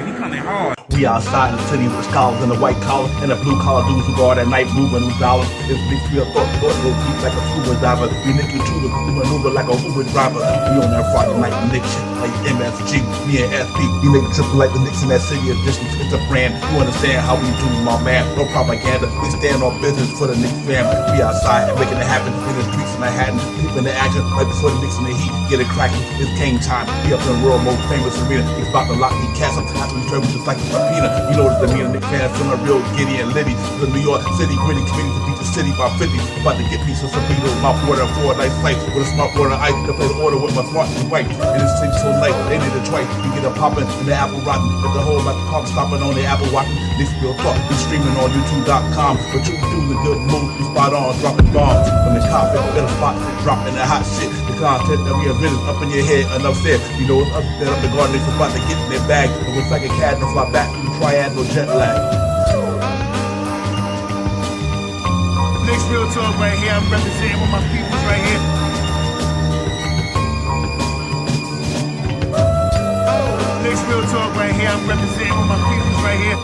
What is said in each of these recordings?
man. We coming hard. We outside in the city with scholars and the white collar and the blue collar dudes who guard at night moving with dollars. It's big real thought go deep like a scuba diver. We nick your tuba, we maneuver like a Uber driver. We on that Friday night Nick shit like MSG, me and SP. We make triple like the Knicks in that city edition. It's a brand. You understand how we do, my man? No propaganda. We stand on business for the Knicks fam. We outside and making it happen in the streets of Manhattan. Deep in the action right before the Knicks in the heat. Get it cracking. It's game time. We up in the world most famous arena. He's about to lock the cast up after we serve just like a subpoena. You know the demeanor, Knicks fans feeling real giddy and litty. The New York City gritty committee to beat the city by 50. About to get pieces of Sabrina, mouth water, and 4 nice flights with a smart water ice to play the order with my smart and white. And it's so late, they need a twice. You get a poppin' and the apple rotten. With the whole like the pump stopping on the apple watching. This real talk, we streaming on YouTube.com. But you do the good moves, we spot on, dropping bombs. From the carpet, better spot, dropping the hot shit. The content that we have written up in your head, enough said. You know it's up there up the garden, they're about to get in their bag. It looks like a cat to fly back to the triad, no jet lag. Knicks real talk right here. I'm representing with my peoples right here. Knicks real talk right here. I'm representing with my peoples right here.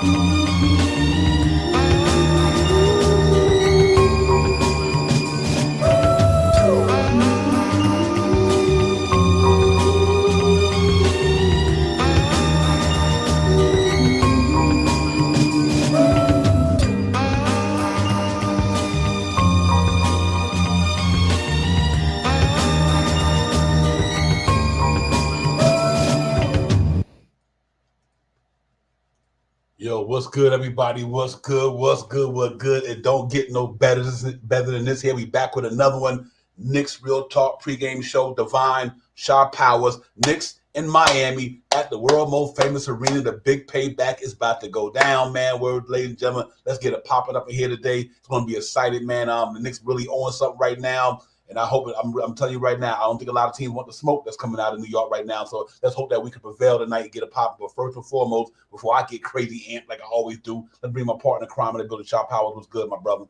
Yo, what's good, everybody? What's good? What's good? What good? It don't get no better than this. Here we back with another one. Knicks Real Talk Pregame Show. Divine, Shaw Powers, Knicks in Miami at the world most famous arena. The big payback is about to go down, man. Word, ladies and gentlemen, let's get it popping up in here today. It's going to be excited, man. The Knicks really own something right now. And I hope I'm telling you right now, I don't think a lot of teams want the smoke that's coming out of New York right now. So let's hope that we can prevail tonight and get a pop. But first and foremost, before I get crazy amped like I always do, let's bring my partner in crime in the building. Shaw Powers, what's good, my brother?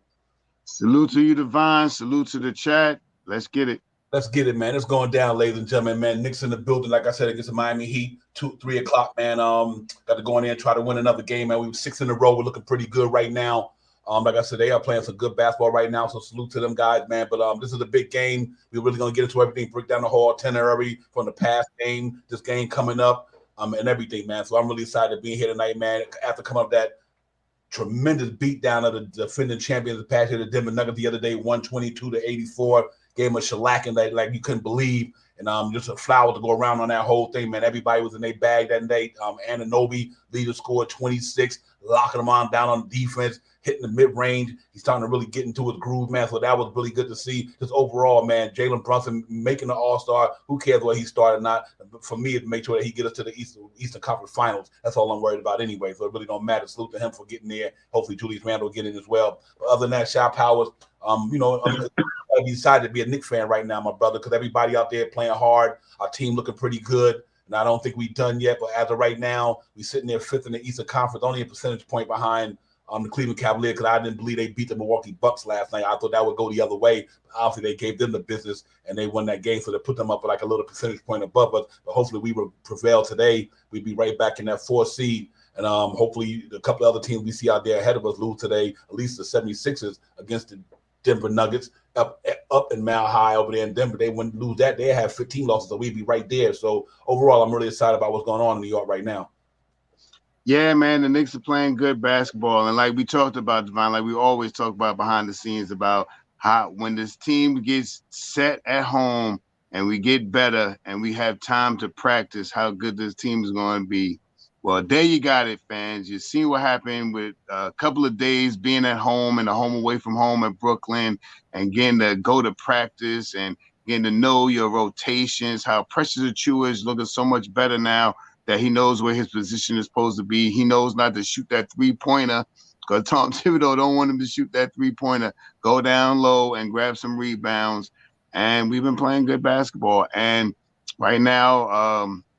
Salute to you, Divine. Salute to the chat. Let's get it. Let's get it, man. It's going down, ladies and gentlemen, man. Knicks in the building, like I said, against the Miami Heat, 3 o'clock, man. Got to go in there and try to win another game, man. We were 6 in a row. We're looking pretty good right now. Like I said, they are playing some good basketball right now, so salute to them guys, man. But this is a big game. We're really going to get into everything, break down the whole itinerary from the past game, this game coming up, and everything, man. So I'm really excited to be here tonight, man, after coming up that tremendous beatdown of the defending champions the past year, the Denver Nuggets the other day, 122-84. Gave them a shellacking like you couldn't believe. And just a flower to go around on that whole thing, man. Everybody was in their bag that day. Anunoby, leader, scored 26, locking them on down on defense, hitting the mid-range. He's starting to really get into his groove, man. So that was really good to see. Just overall, man, Jalen Brunson making the All-Star. Who cares where he started or not? For me, it's make sure that he gets us to the Eastern Conference Finals. That's all I'm worried about anyway. So it really don't matter. Salute to him for getting there. Hopefully Julius Randle will get in as well. But other than that, Shaw Powers, I'm excited to be a Knicks fan right now, my brother, because everybody out there playing hard. Our team looking pretty good. And I don't think we're done yet. But as of right now, we're sitting there 5th in the Eastern Conference, only a percentage point behind the Cleveland Cavaliers, because I didn't believe they beat the Milwaukee Bucks last night. I thought that would go the other way. But obviously, they gave them the business, and they won that game, so they put them up like a little percentage point above us. But hopefully, we will prevail today. We'd be right back in that 4th seed. And hopefully, a couple of other teams we see out there ahead of us lose today, at least the 76ers against the Denver Nuggets up in Mile High over there in Denver. They wouldn't lose that. They have 15 losses, so we'd be right there. So overall, I'm really excited about what's going on in New York right now. Yeah, man, the Knicks are playing good basketball. And like we talked about, Divine, like we always talk about behind the scenes about how when this team gets set at home and we get better and we have time to practice how good this team is going to be. Well, there you got it, fans. You see what happened with a couple of days being at home and a home away from home at Brooklyn and getting to go to practice and getting to know your rotations, how Precious Achiuwa is looking so much better now that he knows where his position is supposed to be. He knows not to shoot that three-pointer because Tom Thibodeau don't want him to shoot that three-pointer. Go down low and grab some rebounds. And we've been playing good basketball. And right now,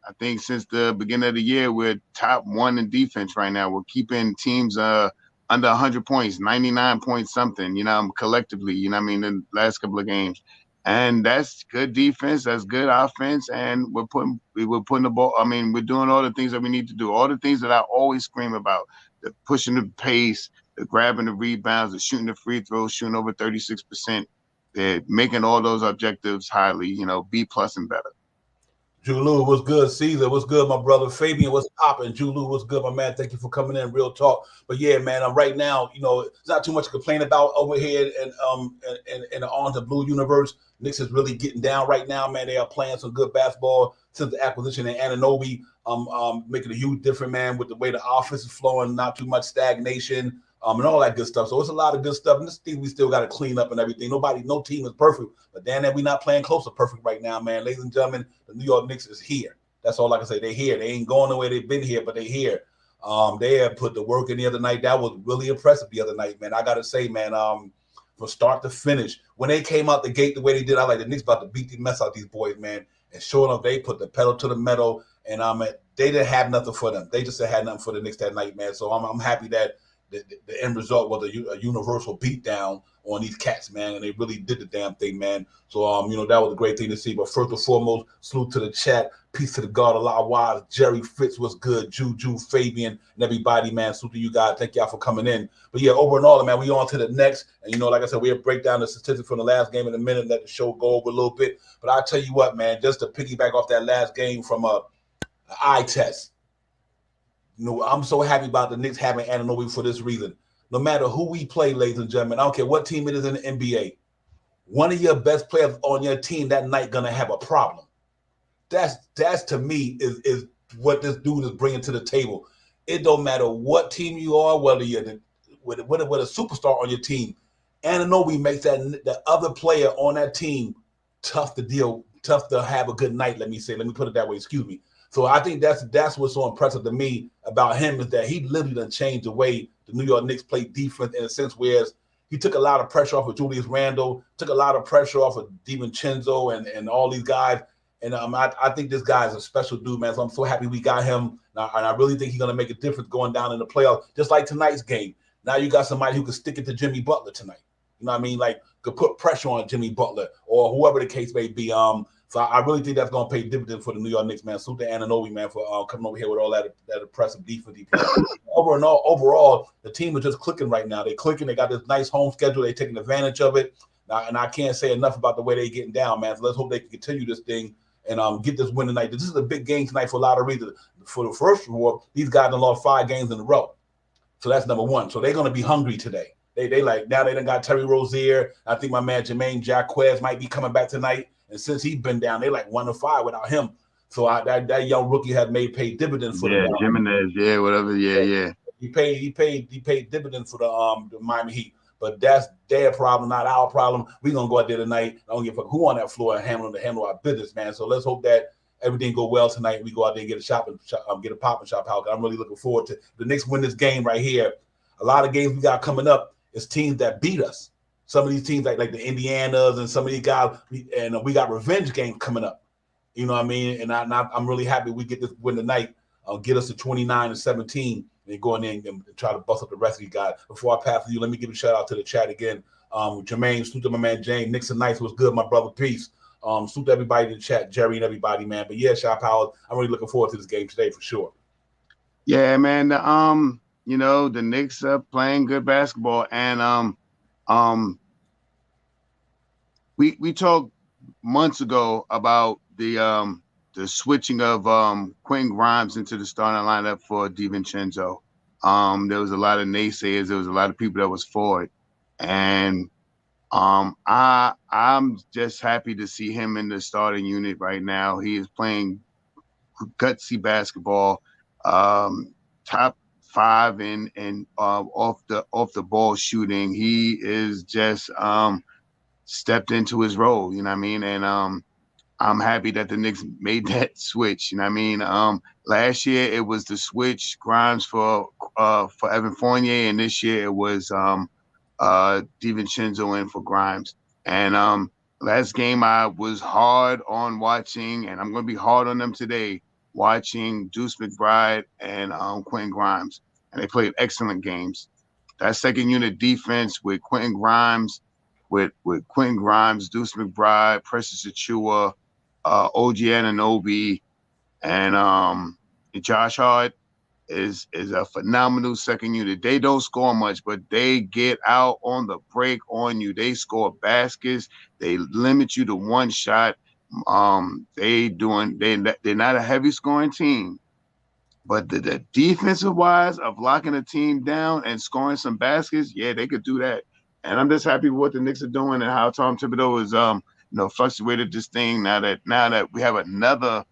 I think since the beginning of the year, we're top 1 in defense right now. We're keeping teams under 100 points, 99 points something, collectively, in the last couple of games. And that's good defense. That's good offense. And we're putting the ball. I mean, we're doing all the things that we need to do. All the things that I always scream about: the pushing the pace, the grabbing the rebounds, the shooting the free throws, shooting over 36%. They're making all those objectives highly, B+ and better. Julu, what's good? Caesar, what's good? My brother Fabian, what's popping? Julu, what's good, my man? Thank you for coming in. Real talk. But yeah, man, right now, it's not too much to complain about over here in the Orange and Blue universe. Knicks is really getting down right now, man. They are playing some good basketball since the acquisition in Anunoby, making a huge difference, man, with the way the offense is flowing, not too much stagnation. And all that good stuff. So it's a lot of good stuff. And this thing we still got to clean up and everything. No team is perfect. But damn it, we're not playing close to perfect right now, man. Ladies and gentlemen, the New York Knicks is here. That's all I can say. They're here. They ain't going nowhere. They've been here, but they're here. They have put the work in the other night. That was really impressive the other night, man. I got to say, man, from start to finish, when they came out the gate the way they did, I like the Knicks about to beat the mess out these boys, man. And sure enough, they put the pedal to the metal. And they didn't have nothing for them. They just had nothing for the Knicks that night, man. So I'm happy that the end result was a universal beatdown on these cats, man, and they really did the damn thing, man. So, that was a great thing to see. But first and foremost, salute to the chat, peace to the God of La Wise, Jerry Fitz was good, Juju, Fabian, and everybody, man. Salute to you guys. Thank y'all for coming in. But yeah, over and all, man, we on to the next. And like I said, we'll break down the statistics from the last game in a minute, let the show go over a little bit. But I'll tell you what, man, just to piggyback off that last game from an eye test. I'm so happy about the Knicks having Anunoby for this reason. No matter who we play, ladies and gentlemen, I don't care what team it is in the NBA, one of your best players on your team that night gonna have a problem. That's to me is what this dude is bringing to the table. It don't matter what team you are, whether you're with a superstar on your team. Anunoby makes the other player on that team tough to have a good night. Let me put it that way. Excuse me. So I think that's what's so impressive to me about him is that he literally done changed the way the New York Knicks play defense in a sense, whereas he took a lot of pressure off of Julius Randle, took a lot of pressure off of DiVincenzo and all these guys. And I think this guy is a special dude, man. So I'm so happy we got him. And I really think he's going to make a difference going down in the playoffs, just like tonight's game. Now you got somebody who can stick it to Jimmy Butler tonight. You know what I mean? Like, could put pressure on Jimmy Butler or whoever the case may be. So I really think that's going to pay dividends for the New York Knicks, man. Salute to Anunoby, man, for coming over here with all that impressive defense. Overall, the team is just clicking right now. They're clicking. They got this nice home schedule. They're taking advantage of it. And I can't say enough about the way they're getting down, man. So let's hope they can continue this thing and get this win tonight. This is a big game tonight for a lot of reasons. For the first of all, these guys have lost 5 games in a row. So that's number one. So they're going to be hungry today. They like, now they done got Terry Rozier. I think my man Jermaine Jacquez might be coming back tonight. And since he's been down, they like 1-5 without him. So that young rookie had paid dividends for the Jimenez, whatever, yeah. He paid dividends for the Miami Heat. But that's their problem, not our problem. We're gonna go out there tonight. I don't give a fuck who on that floor and handle our business, man. So let's hope that everything go well tonight. We go out there and get a pop and shop out. I'm really looking forward to the Knicks win this game right here. A lot of games we got coming up is teams that beat us. Some of these teams like the Indianas and some of these guys, and we got revenge games coming up. You know what I mean? And I'm really happy we get this win tonight. Get us to 29-17 and go in there and try to bust up the rest of these guys. Before I pass to you, let me give a shout out to the chat again. Jermaine, salute to my man James. Nixon Nice was good, my brother. Peace. Salute to everybody in the chat, Jerry and everybody, man. But yeah, Shop Howard, I'm really looking forward to this game today for sure. Yeah, man. The Knicks are playing good basketball, and we talked months ago about the switching of Quentin Grimes into the starting lineup for DiVincenzo. There was a lot of naysayers. There was a lot of people that was for it, and I'm just happy to see him in the starting unit right now. He is playing gutsy basketball, top 5 in off the ball shooting. He is just stepped into his role, you know what I mean? And I'm happy that the Knicks made that switch, you know what I mean? Last year it was the switch Grimes for Evan Fournier, and this year it was DiVincenzo in for Grimes. And last game I was hard on watching, and I'm going to be hard on them today, watching Deuce McBride and Quentin Grimes. And they played excellent games. That second unit defense with Quentin Grimes, with Quentin Grimes, Deuce McBride, Precious Achua, OG Anunoby, and Josh Hart is a phenomenal second unit. They don't score much, but they get out on the break on you. They score baskets. They limit you to one shot. They're not a heavy scoring team, but the defensive wise of locking a team down and scoring some baskets, yeah, they could do that. And I'm just happy with what the Knicks are doing and how Tom Thibodeau is fluctuated this thing now that we have another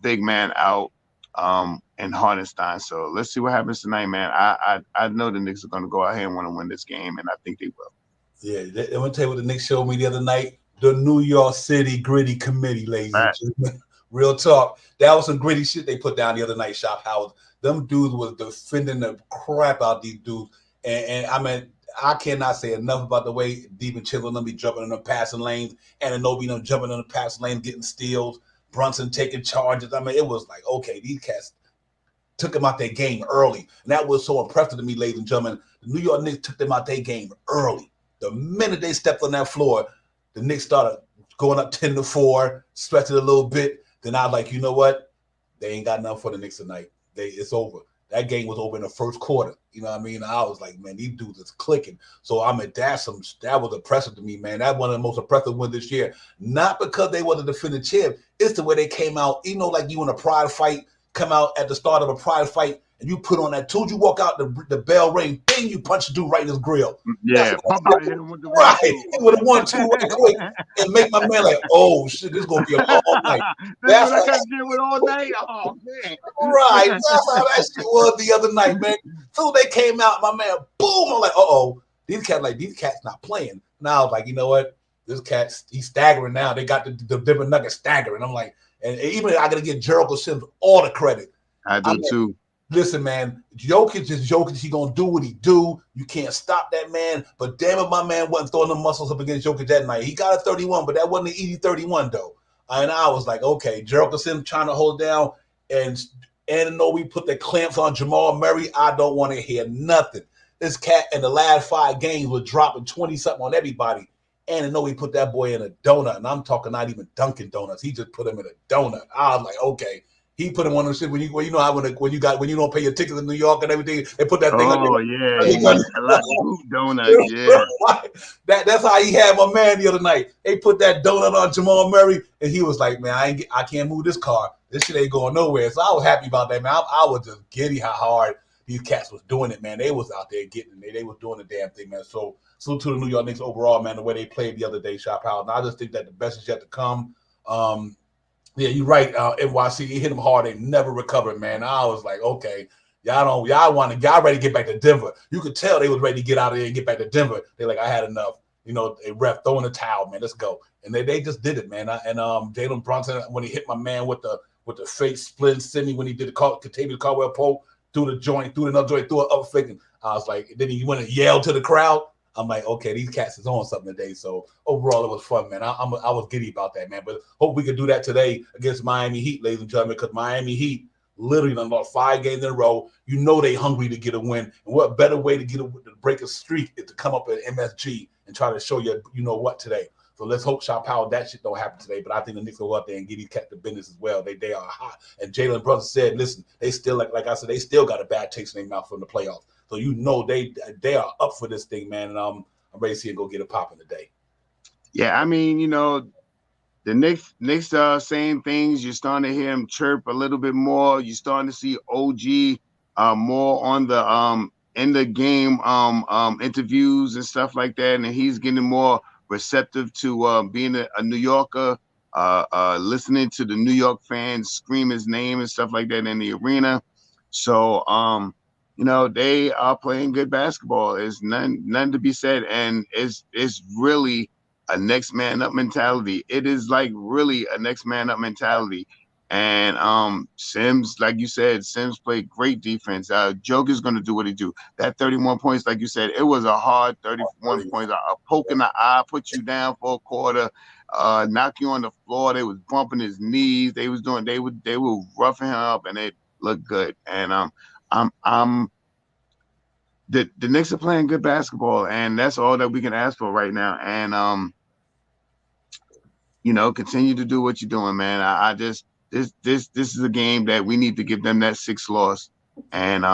big man out in Hardenstein. So let's see what happens tonight, man. I know the Knicks are going to go out here and want to win this game, and I think they will. Yeah, I'm going to tell you what the Knicks showed me the other night. The New York City Gritty Committee, ladies and gentlemen. Real talk. That was some gritty shit they put down the other night, Shop Howard. Them dudes was defending the crap out these dudes. And I mean, I cannot say enough about the way Devin Chisholm them be jumping in the passing lanes, and Anunoby them jumping in the passing lane, getting steals, Brunson taking charges. I mean, it was like, okay, these cats took them out their game early. And that was so impressive to me, ladies and gentlemen. The New York Knicks took them out their game early. The minute they stepped on that floor, the Knicks started going up 10-4, stretching a little bit. Then I was like, you know what? They ain't got nothing for the Knicks tonight. It's over. That game was over in the first quarter. You know what I mean? I was like, man, these dudes is clicking. So I mean, that was impressive to me, man. That's one of the most impressive ones this year. Not because they were the defending champ. It's the way they came out. You know, like you in a pride fight, come out at the start of a pride fight, and you put on that tool, you walk out, the bell ring, bang, you punch the dude right in his grill. Yeah, hit him with the right. Hit with a 1-2 right quick and make my man like, oh shit, this is gonna be a long night. That's what I got to deal with all night. Oh man. Right. That's how that shit was the other night, man. So they came out, my man, boom. I'm like, these cats not playing. Now I was like, you know what? This cat's he's staggering now. They got the Denver Nuggets staggering. I'm like, and even I gotta give Jericho Sims all the credit. I do too. Listen, man, Jokic is Jokic. He gonna do what he do. You can't stop that man. But damn it, my man wasn't throwing the muscles up against Jokic that night. He got a 31, but that wasn't an easy 31 though. And I was like, okay, Jericho Sims trying to hold down, and we put the clamps on Jamal Murray. I don't want to hear nothing. This cat in the last 5 games was dropping 20-something on everybody. And we put that boy in a donut. And I'm talking not even Dunkin' Donuts. He just put him in a donut. I was like, okay. He put him on the shit when you know how when you don't pay your tickets in New York and everything, they put that thing on. Oh yeah, a lot of donut, yeah. That's how he had my man the other night. They put that donut on Jamal Murray, and he was like, man, I can't move this car. This shit ain't going nowhere. So I was happy about that, man. I was just giddy how hard these cats was doing it, man. They was out there getting it. They was doing the damn thing, man. So salute to the New York Knicks overall, man, the way they played the other day, Shop House. And I just think that the best is yet to come. Yeah, you're right. NYC, he hit them hard. They never recovered, man. I was like, okay, y'all ready to get back to Denver. You could tell they was ready to get out of there and get back to Denver. They're like, I had enough. You know, they ref throwing the towel, man. Let's go. And they just did it, man. And Jalen Brunson, when he hit my man with the fake split semi, when he did the Katavius Caldwell Pope, threw the joint, threw another joint, threw it up fake. I was like, then he went and yelled to the crowd. I'm like, okay, these cats is on something today. So overall, it was fun, man. I was giddy about that, man. But hope we could do that today against Miami Heat, ladies and gentlemen, because Miami Heat literally done lost 5 games in a row. You know they hungry to get a win. And what better way to break a streak is to come up at MSG and try to show you know what today. So let's hope, Shop Powell, that shit don't happen today. But I think the Knicks will go out there and get these cats the business as well. They are hot. And Jalen Brunson said, listen, they still, like I said, they still got a bad taste in their mouth from the playoffs. So you know they are up for this thing, man. And I'm ready to see it go get a pop in today. Yeah, I mean, the Knicks are saying things. You're starting to hear him chirp a little bit more. You're starting to see OG more on the in the game interviews and stuff like that, and he's getting more receptive to being a New Yorker, listening to the New York fans scream his name and stuff like that in the arena. So they are playing good basketball. There's none to be said, and it's really a next man up mentality. It is like really a next man up mentality. And Sims, like you said, Sims played great defense. Joker's going to do what he do. That 31 points, like you said, it was a hard 31 points. A poke in the eye, put you down for a quarter, knock you on the floor. They was bumping his knees. They were roughing him up, and it looked good. And the Knicks are playing good basketball, and that's all that we can ask for right now. And continue to do what you're doing, man. I just this is a game that we need to give them that 6th loss, and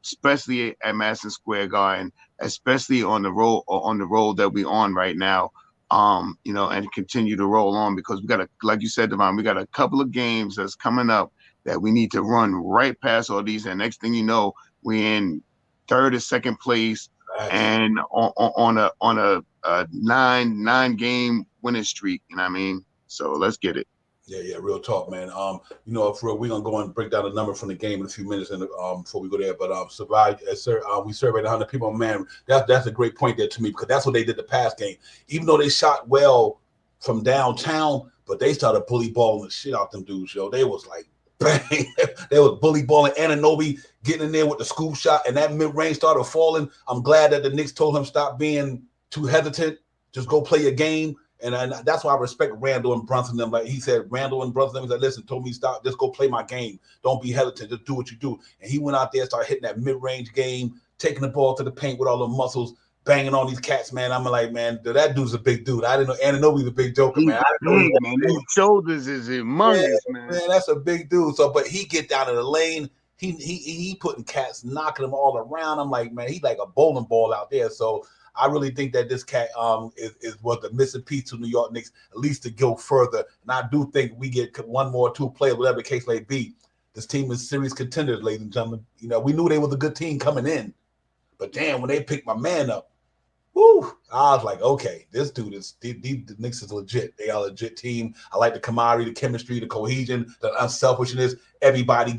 especially at Madison Square Garden, especially on the road that we on right now. And continue to roll on, because we got like you said, Devon, we got a couple of games that's coming up that we need to run right past all these, and next thing you know, we're in 3rd or 2nd place, and on a 9 game winning streak. You know what I mean? So let's get it. Yeah, real talk, man. For real, we're gonna go and break down the number from the game in a few minutes, and before we go there. But survive, sir. We surveyed 100 people. Man, that's a great point there to me, because that's what they did the past game. Even though they shot well from downtown, but they started bully balling the shit out them dudes. Yo, they was like, bang, they was bully balling. Anunoby getting in there with the scoop shot, and that mid range started falling. I'm glad that the Knicks told him stop being too hesitant. Just go play your game. And that's why I respect Randall and Brunson. Them, like he said, Randall and Brunson, he said, listen, told me stop, just go play my game. Don't be hesitant, just do what you do. And he went out there, started hitting that mid-range game, taking the ball to the paint with all the muscles, banging on these cats, man. I'm like, man, that dude's a big dude. I didn't know Anunoby's a big joker, man. His shoulders is humongous, man. That's a big dude. So, but he get down in the lane. He putting cats, knocking them all around. I'm like, man, he's like a bowling ball out there. So I really think that this cat is was the missing piece to New York Knicks, at least to go further. And I do think we get 1 more, 2 players, whatever the case may be. This team is series contenders, ladies and gentlemen. We knew they was a good team coming in, but damn, when they picked my man up, whoo, I was like, okay, this dude is the Knicks is legit. They are a legit team. I like the camaraderie, the chemistry, the cohesion, the unselfishness. Everybody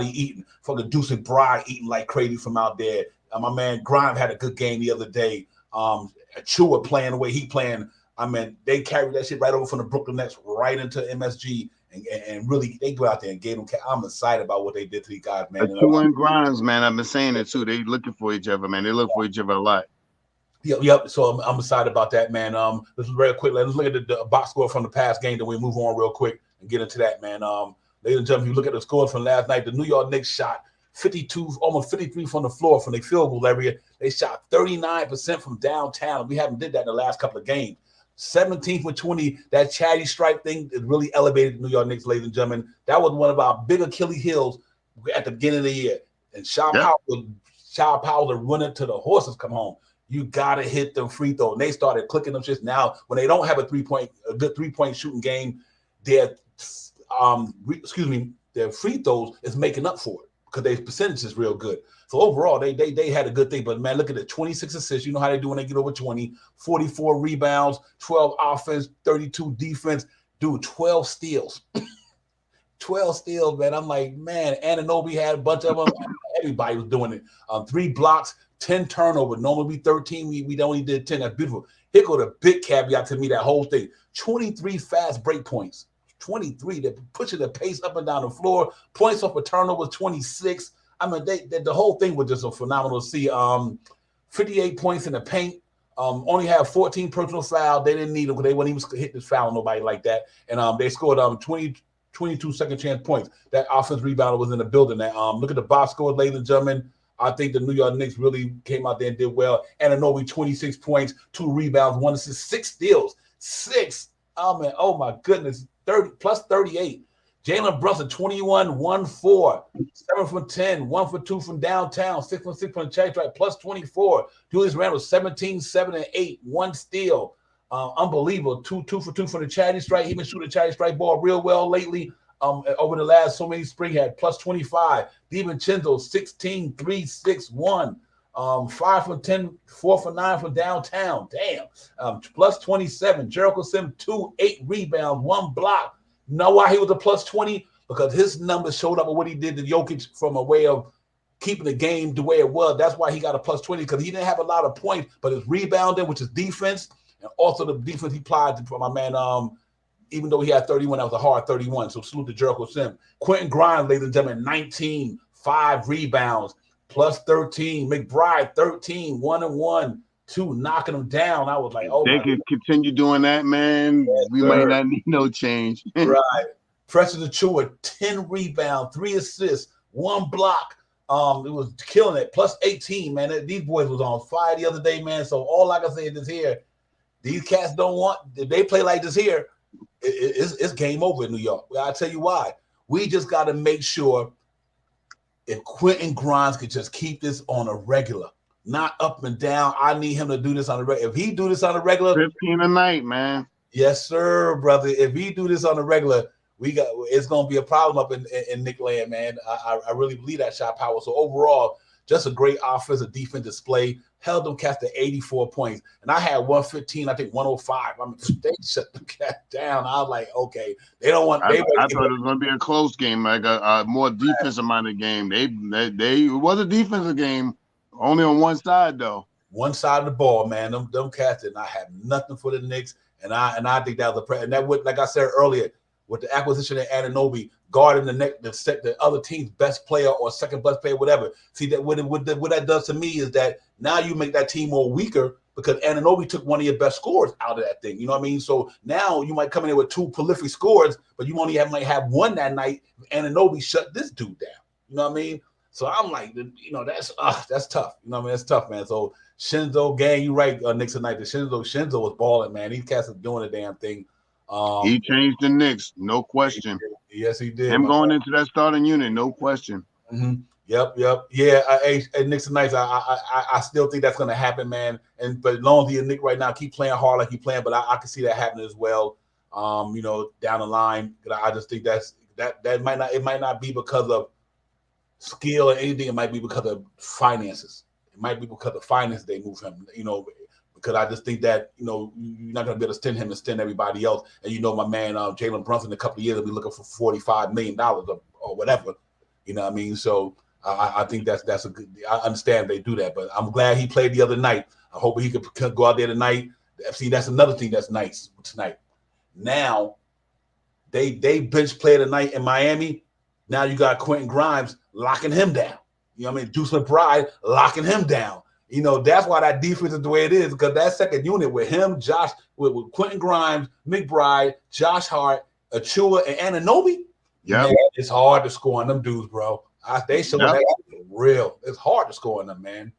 eating. Fucking Deuce McBride eating like crazy from out there. My man Grimes had a good game the other day. Chua playing the way he playing. I mean, they carried that shit right over from the Brooklyn Nets right into MSG, and really they go out there and gave them. I'm excited about what they did to these guys, man. Chua and Grimes, man. I've been saying it too. They looking for each other, man. They look for each other a lot. Yep. So I'm excited about that, man. This is very quick. Let's look at the box score from the past game. Then we move on real quick and get into that, man. Ladies and gentlemen, if you look at the scores from last night, the New York Knicks shot 52, almost 53 from the floor from the field goal area. They shot 39% from downtown. We haven't did that in the last couple of games. 17th with 20. That chatty stripe thing is really elevated the New York Knicks, ladies and gentlemen. That was one of our big Achilles heels at the beginning of the year. And Powell to run it to the horses come home. You gotta hit them free throws. And they started clicking them shits. Now, when they don't have a good 3-point shooting game, their free throws is making up for it, because their percentage is real good. So overall, they had a good thing. But man, look at it, 26 assists. You know how they do when they get over 20, 44 rebounds, 12 offense, 32 defense. Dude, 12 steals. 12 steals, man. I'm like, man, Anunoby had a bunch of them. Everybody was doing it. 3 blocks, 10 turnovers. Normally we 13. We only did 10. That's beautiful. Here go the big caveat to me, that whole thing. 23 fast break points. 23. They're pushing the pace up and down the floor. Points off a turnover, 26. I mean, the whole thing was just a phenomenal to see. 58 points in the paint. Only had 14 personal fouls. They didn't need them because they wouldn't even hit this foul on nobody like that. And they scored 22 second chance points. That offense rebounder was in the building. Look at the box scores, ladies and gentlemen. I think the New York Knicks really came out there and did well. Anunoby, 26 points, 2 rebounds, 1 assist, 6 steals. 6. Oh, man. Oh, my goodness. 30 plus 38. Jalen Brunson, 21, 1-4, 7 from 10, 1 for 2 from downtown, 6 from 6 from the check strike, plus 24. Julius Randle, 17, 7 and 8, 1 steal. Unbelievable. 2 for 2 from the charity strike. He been shooting the charity strike ball real well lately. Over the last so many spring, had plus 25. DiVincenzo, 16, 3, 6, 1. 5 from 10, 4 for 9 from downtown. Damn. Plus 27. Jericho Sim, 2, 8 rebounds, 1 block. Know why he was a plus 20? Because his numbers showed up with what he did to Jokic from a way of keeping the game the way it was. That's why he got a plus 20, because he didn't have a lot of points, but his rebounding, which is defense, and also the defense he applied for my man, even though he had 31, that was a hard 31. So salute to Jericho Sim. Quentin Grimes, ladies and gentlemen, 19, 5 rebounds, plus 13. McBride, 13, 1 and 1. 2 knocking them down. I was like, oh, they can continue doing that, man. Yes, we might not need no change. Right. Precious Achua, 10 rebounds, 3 assists, 1 block. It was killing it. Plus 18, man. These boys was on fire the other day, man. So all I can say is this here. These cats don't want, if they play like this here, it's game over in New York. I'll tell you why. We just got to make sure if Quentin Grimes could just keep this on a regular, not up and down. I need him to do this on a regular. If he do this on a regular, 15 a night, man. Yes, sir, brother. If he do this on a regular, it's gonna be a problem up in Nick Land, man. I really believe that shot power. So overall, just a great offensive defense display. Held them cats to 84 points. And I had 115, I think 105. I mean, they shut the cat down. I was like, okay, they don't want. I thought it was going to be a close game, like a more defensive-minded game. It was a defensive game, only on one side, though. One side of the ball, man. Them cats did not have nothing for the Knicks. And I think that was and that would, like I said earlier, with the acquisition of Anunoby, guarding the other team's best player or second best player, whatever. See that what that does to me is that now you make that team more weaker because Anunoby took one of your best scorers out of that thing. You know what I mean? So now you might come in there with two prolific scores, but you only might have one that night. Anunoby shut this dude down. You know what I mean? So I'm like, that's tough. You know what I mean? That's tough, man. So Shinzo, gang, you right, Knicks tonight. The Shinzo was balling, man. These cats are doing the damn thing. He changed the Knicks, no question. Yes, he did. Him going into that starting unit, no question. Mm-hmm. Yep. Yeah, Knicks tonight. I still think that's going to happen, man. But as long as he's a Knick right now, keep playing hard like he's playing. But I can see that happening as well. Down the line, I just think that might not be because of skill or anything. It might be because of finances. It might be because of finance they move him. Because I just think that, you're not going to be able to extend him and extend everybody else. And my man, Jalen Brunson, in a couple of years, will be looking for $45 million or whatever. You know what I mean? So I think that's a good – I understand they do that. But I'm glad he played the other night. I hope he could go out there tonight. See, that's another thing that's nice tonight. Now, they bench player tonight in Miami. Now you got Quentin Grimes locking him down. You know what I mean? Deuce McBride locking him down. That's why that defense is the way it is, because that second unit with him, Josh, with Quentin Grimes, McBride, Josh Hart, Achua, and Anunoby, it's hard to score on them dudes, bro. They showing that real. It's hard to score on them, man.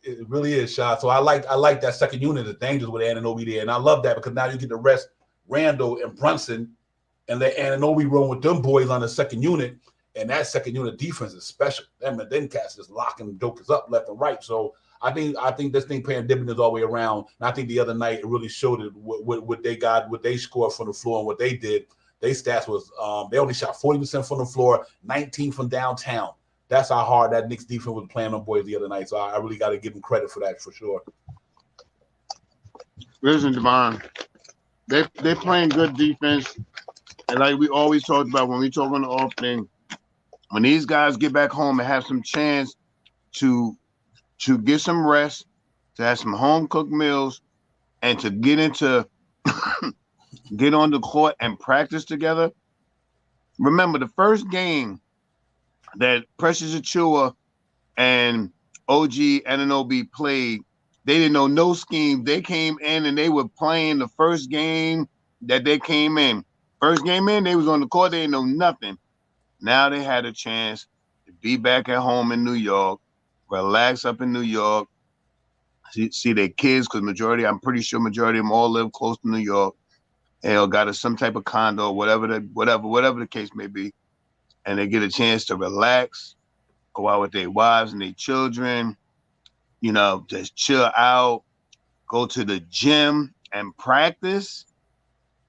It really is, shot. So I like that second unit, the dangerous with Anunoby there, and I love that because now you get to rest Randall and Brunson and let Anunoby run with them boys on the second unit, and that second unit defense is special. Them cats just locking jokers up left and right. So I think this thing paying dividends all the way around. And I think the other night it really showed it what they got, what they scored from the floor, and what they did. Their stats was they only shot 40% from the floor, 19 from downtown. That's how hard that Knicks defense was playing on boys the other night. So I really got to give them credit for that for sure. Listen, Devon, they're playing good defense, and like we always talked about when we talk on the off thing, when these guys get back home and have some chance to get some rest, to have some home cooked meals, and to get on the court and practice together. Remember, the first game that Precious Achua and OG Anunoby played, they didn't know no scheme. They came in and they were playing the first game that they came in. First game in, they was on the court. They didn't know nothing. Now they had a chance to be back at home in New York, relax up in New York, see their kids, because I'm pretty sure majority of them all live close to New York. They all got some type of condo, whatever the case may be. And they get a chance to relax, go out with their wives and their children, just chill out, go to the gym and practice.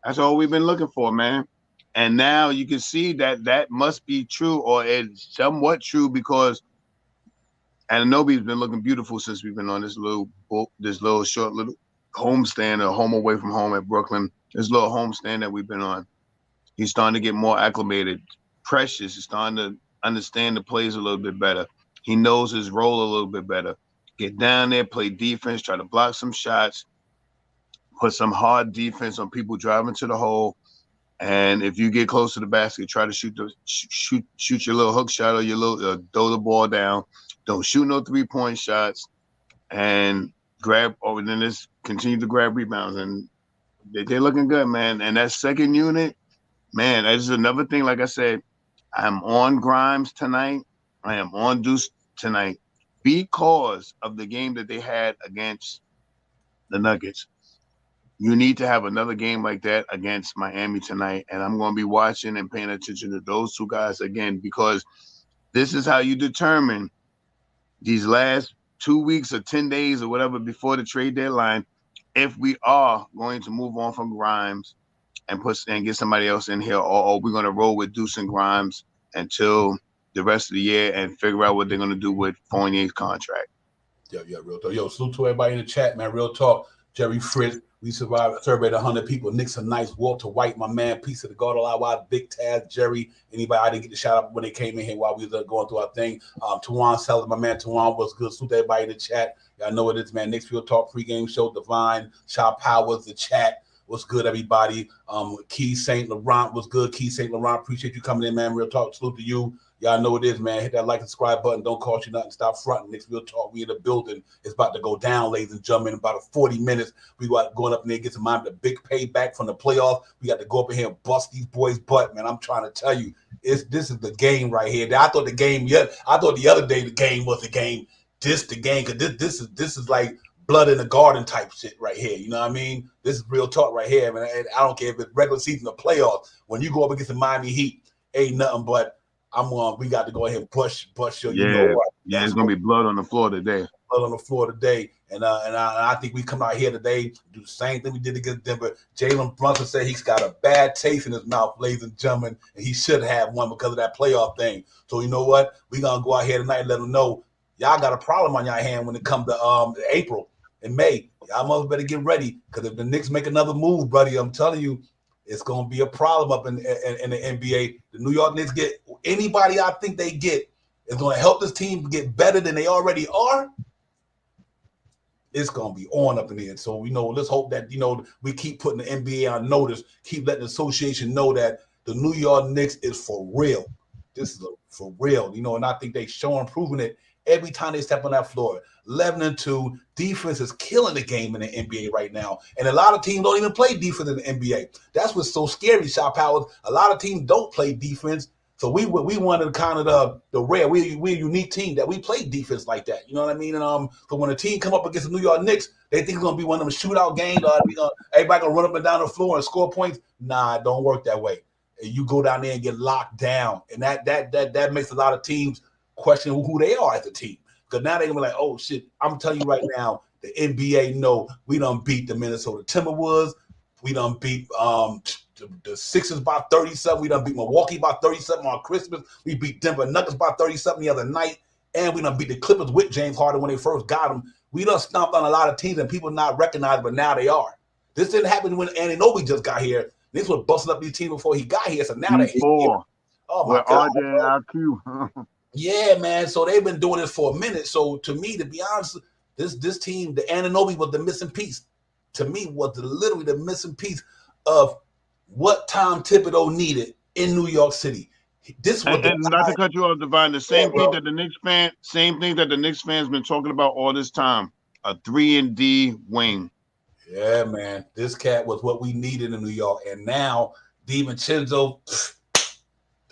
That's all we've been looking for, man. And now you can see that must be true, or it's somewhat true, because Anunoby's been looking beautiful since we've been on this little short little homestand, or home away from home at Brooklyn. This little homestand that we've been on. He's starting to get more acclimated. Precious is starting to understand the plays a little bit better. He knows his role a little bit better. Get down there, play defense, try to block some shots, put some hard defense on people driving to the hole. And if you get close to the basket, try to shoot your little hook shot, or your little throw the ball down. Don't shoot no 3-point shots, and then just continue to grab rebounds. And they're looking good, man. And that second unit, man, that's another thing. Like I said, I'm on Grimes tonight. I am on Deuce tonight because of the game that they had against the Nuggets. You need to have another game like that against Miami tonight, and I'm going to be watching and paying attention to those two guys again, because this is how you determine these last 2 weeks or 10 days or whatever before the trade deadline if we are going to move on from Grimes and get somebody else in here, or we're going to roll with Deuce and Grimes until the rest of the year and figure out what they're going to do with Fournier's contract. Yeah, real talk. Yo, salute to everybody in the chat, man. Real talk. Jerry Fritz, we surveyed 100 people. Nick's a nice. Walter White, my man. Peace of the God, all Big Taz, Jerry. Anybody I didn't get to shout out when they came in here while we was going through our thing. Tawan Sellers, my man. Tawan was good. Salute to everybody in the chat. Y'all know what it is, man. Nick's Real Talk Pregame Show. Divine, Shaw Powers, the chat. What's good, everybody? Key St. Laurent was good. Key St. Laurent, appreciate you coming in, man. Real talk, salute to you. Y'all know what it is, man. Hit that like and subscribe button. Don't cost you nothing. Stop fronting. Next Real Talk. We in the building. It's about to go down, ladies and gentlemen. In about 40 minutes. We got going up in there, get some mind the big payback from the playoffs. We got to go up in here and bust these boys' butt, man. I'm trying to tell you, this is the game right here. I thought the other day the game was the game. This the game, because this is like blood in the garden type shit right here. You know what I mean? This is real talk right here, man. And I don't care if it's regular season or playoffs. When you go up against the Miami Heat, ain't nothing but we got to go ahead and push your, you know what? Yeah, it's gonna be blood on the floor today. Blood on the floor today, and I think we come out here today, do the same thing we did against Denver. Jalen Brunson said he's got a bad taste in his mouth, ladies and gentlemen, and he should have one because of that playoff thing. So you know what? We gonna go out here tonight and let them know y'all got a problem on your hand when it comes to April and May. Y'all must better get ready, because if the Knicks make another move, buddy, I'm telling you, it's going to be a problem up in the NBA. The New York Knicks get anybody I think they get is going to help this team get better than they already are. It's going to be on up in here. So, let's hope that, we keep putting the NBA on notice, keep letting the association know that the New York Knicks is for real. This is for real, and I think they showing, proving it every time they step on that floor. 11-2, defense is killing the game in the NBA right now. And a lot of teams don't even play defense in the NBA. That's what's so scary, Shaw Powers. A lot of teams don't play defense. So we wanted to kind of the rare, we're a unique team that we play defense like that. You know what I mean? And so when a team come up against the New York Knicks, they think it's gonna be one of them shootout games. Everybody gonna run up and down the floor and score points. Nah, it don't work that way. You go down there and get locked down, and that makes a lot of teams question who they are as a team. Because now they're gonna be like, oh shit, I'm telling you right now, the NBA know we done beat the Minnesota Timberwolves, we done beat the Sixers by 30-something, we done beat Milwaukee by 30-something on Christmas, we beat Denver Nuggets by 30-something the other night, and we done beat the Clippers with James Harden when they first got him. We done stomped on a lot of teams and people not recognized, but now they are. This didn't happen when Anunoby just got here. This was busting up these teams before he got here, so now they hit him. Oh my God. RJ Yeah, man. So they've been doing this for a minute. So to me, to be honest, this team, the Anunoby was the missing piece. To me, was literally the missing piece of what Tom Thibodeau needed in New York City. This was and not to cut you off, Divine. The same thing that the Knicks fans been talking about all this time. A 3-and-D wing. Yeah, man. This cat was what we needed in New York, and now DiVincenzo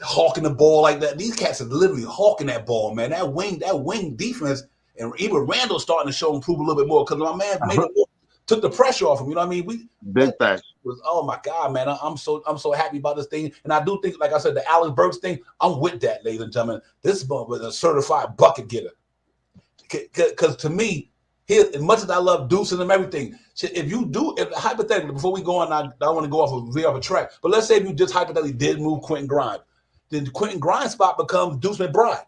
hawking the ball like that. These cats are literally hawking that ball, man. That wing defense, and even Randall starting to show improve a little bit more because my man took the pressure off him. You know what I mean? Big facts. Oh my God, man. I'm so happy about this thing. And I do think, like I said, the Alex Burks thing, I'm with that, ladies and gentlemen. This was a certified bucket getter. Because to me, as much as I love Deuce and everything, if hypothetically, before we go on, I don't want to go off a track, but let's say if you just hypothetically did move Quentin Grimes, then the Quentin Grimes spot becomes Deuce McBride.